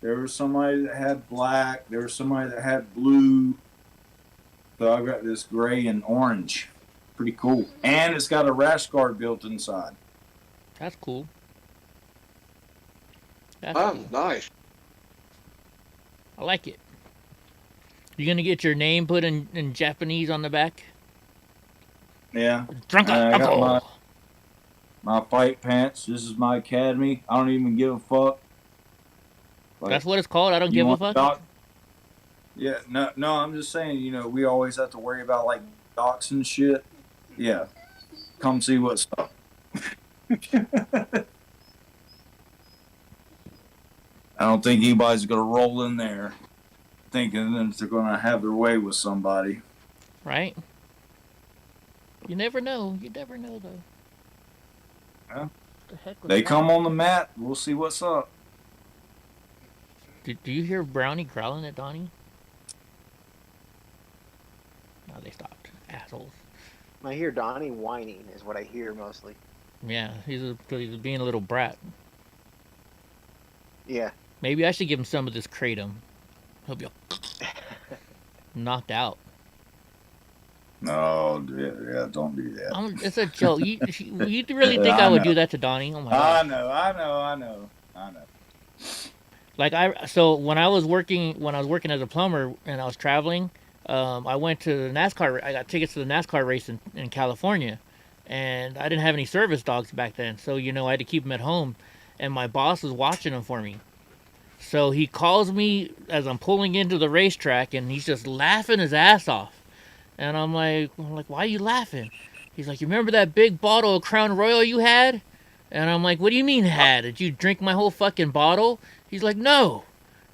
There was somebody that had black. There was somebody that had blue. So I got this gray and orange. Pretty cool. And it's got a rash guard built inside. That's cool. Nice. I like it. You gonna get your name put in Japanese on the back? Yeah. Drunk I got my fight pants. This is my academy. I don't even give a fuck. Like, that's what it's called? I don't give a fuck? Yeah, no, I'm just saying, we always have to worry about, like, docs and shit. Yeah. Come see what's up. I don't think anybody's going to roll in there thinking that they're going to have their way with somebody. Right? You never know. You never know, though. Yeah. The heck was They that? come on the mat. We'll see what's up. Do you hear Brownie growling at Donnie? No, they stopped. Assholes. I hear Donnie whining is what I hear mostly. Yeah, he's being a little brat. Yeah. Maybe I should give him some of this Kratom. He'll be knocked out. No, yeah, don't do that. It's a joke. You really think I would do that to Donnie? Oh my god. I know. Like so when I was working as a plumber and I was traveling, I went to the NASCAR. I got tickets to the NASCAR race in California, and I didn't have any service dogs back then, so I had to keep them at home, and my boss was watching them for me. So he calls me as I'm pulling into the racetrack, and he's just laughing his ass off, and I'm like, why are you laughing? He's like, you remember that big bottle of Crown Royal you had? And I'm like, what do you mean had? Did you drink my whole fucking bottle? He's like, no.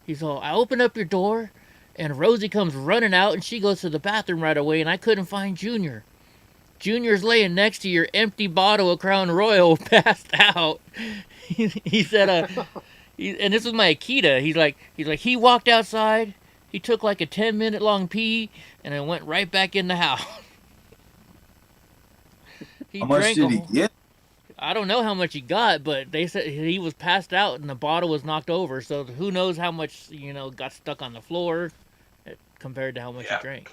He's all, I open up your door, and Rosie comes running out, and she goes to the bathroom right away, and I couldn't find Junior. Junior's laying next to your empty bottle of Crown Royal, passed out. He said, and this was my Akita. He's like, he walked outside, he took like a 10-minute long pee, and then went right back in the house. How much did he get? I don't know how much he got, but they said he was passed out and the bottle was knocked over. So who knows how much got stuck on the floor compared to how much he drank.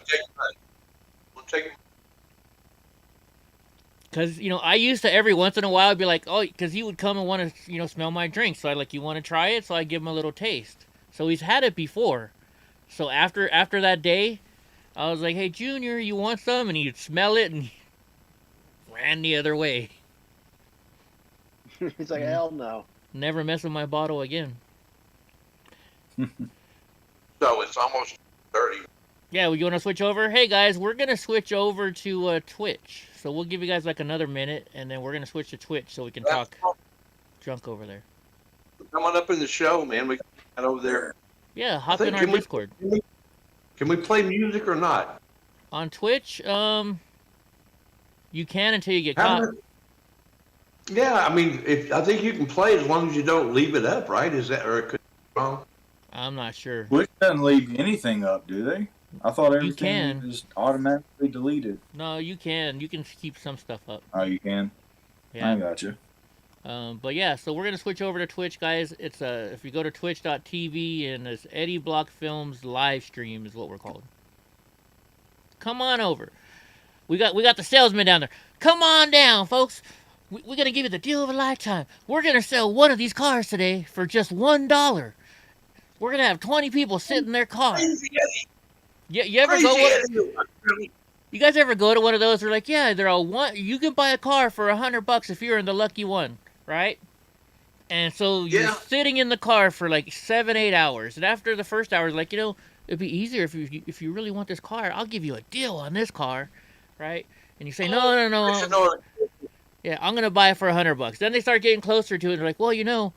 Because I used to every once in a while be like, oh, because he would come and want to smell my drink. So I like, you want to try it? So I give him a little taste. So he's had it before. So after that day, I was like, hey Junior, you want some? And he'd smell it and he ran the other way. He's like, hell no. Never mess with my bottle again. So it's almost 30. Yeah, you want to switch over? Hey guys, we're going to switch over to Twitch. So we'll give you guys like another minute, and then we're going to switch to Twitch so we can talk junk over there. Come on up in the show, man. We got over there. Yeah, hop in our Discord. Can we play music or not? On Twitch, you can until you get caught. Yeah, I mean, I think you can play as long as you don't leave it up, right? Is that, or it could be wrong? I'm not sure. Twitch doesn't leave anything up, do they? I thought everything was automatically deleted. No, you can. You can keep some stuff up. Oh, you can? Yeah. I got you. But yeah, so we're gonna switch over to Twitch, guys. It's if you go to twitch.tv and it's EddieBlockFilms live stream is what we're called. Come on over. We got the salesman down there. Come on down, folks. We're gonna give you the deal of a lifetime. We're gonna sell one of these cars today for just $1. We're gonna have 20 people sit in their car. Yeah, you ever go? You guys ever go to one of those? They're like, yeah, they're all one. You can buy a car for $100 if you're in the lucky one, right? And so you're sitting in the car for like 7-8 hours, and after the first hour, like it'd be easier if you really want this car. I'll give you a deal on this car, right? And you say no. Yeah, I'm gonna buy it for $100. Then they start getting closer to it. And they're like, well,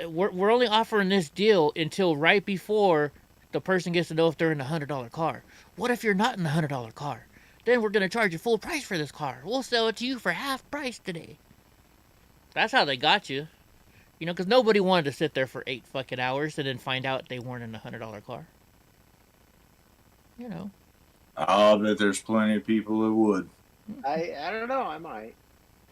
we're only offering this deal until right before the person gets to know if they're in the $100 car. What if you're not in the $100 car? Then we're gonna charge you full price for this car. We'll sell it to you for half price today. That's how they got you, because nobody wanted to sit there for 8 fucking hours and then find out they weren't in the $100 car. I'll bet there's plenty of people that would. I don't know. I might.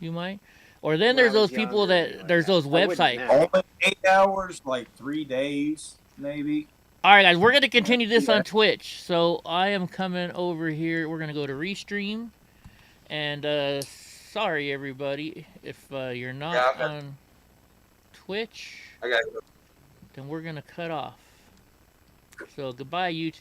You might. Or then there's those people there's those websites. Only 8 hours, like 3 days, maybe. All right, guys, we're going to continue this on Twitch. So I am coming over here. We're going to go to Restream. And sorry, everybody, if you're not on Twitch, then we're going to cut off. So goodbye, YouTube.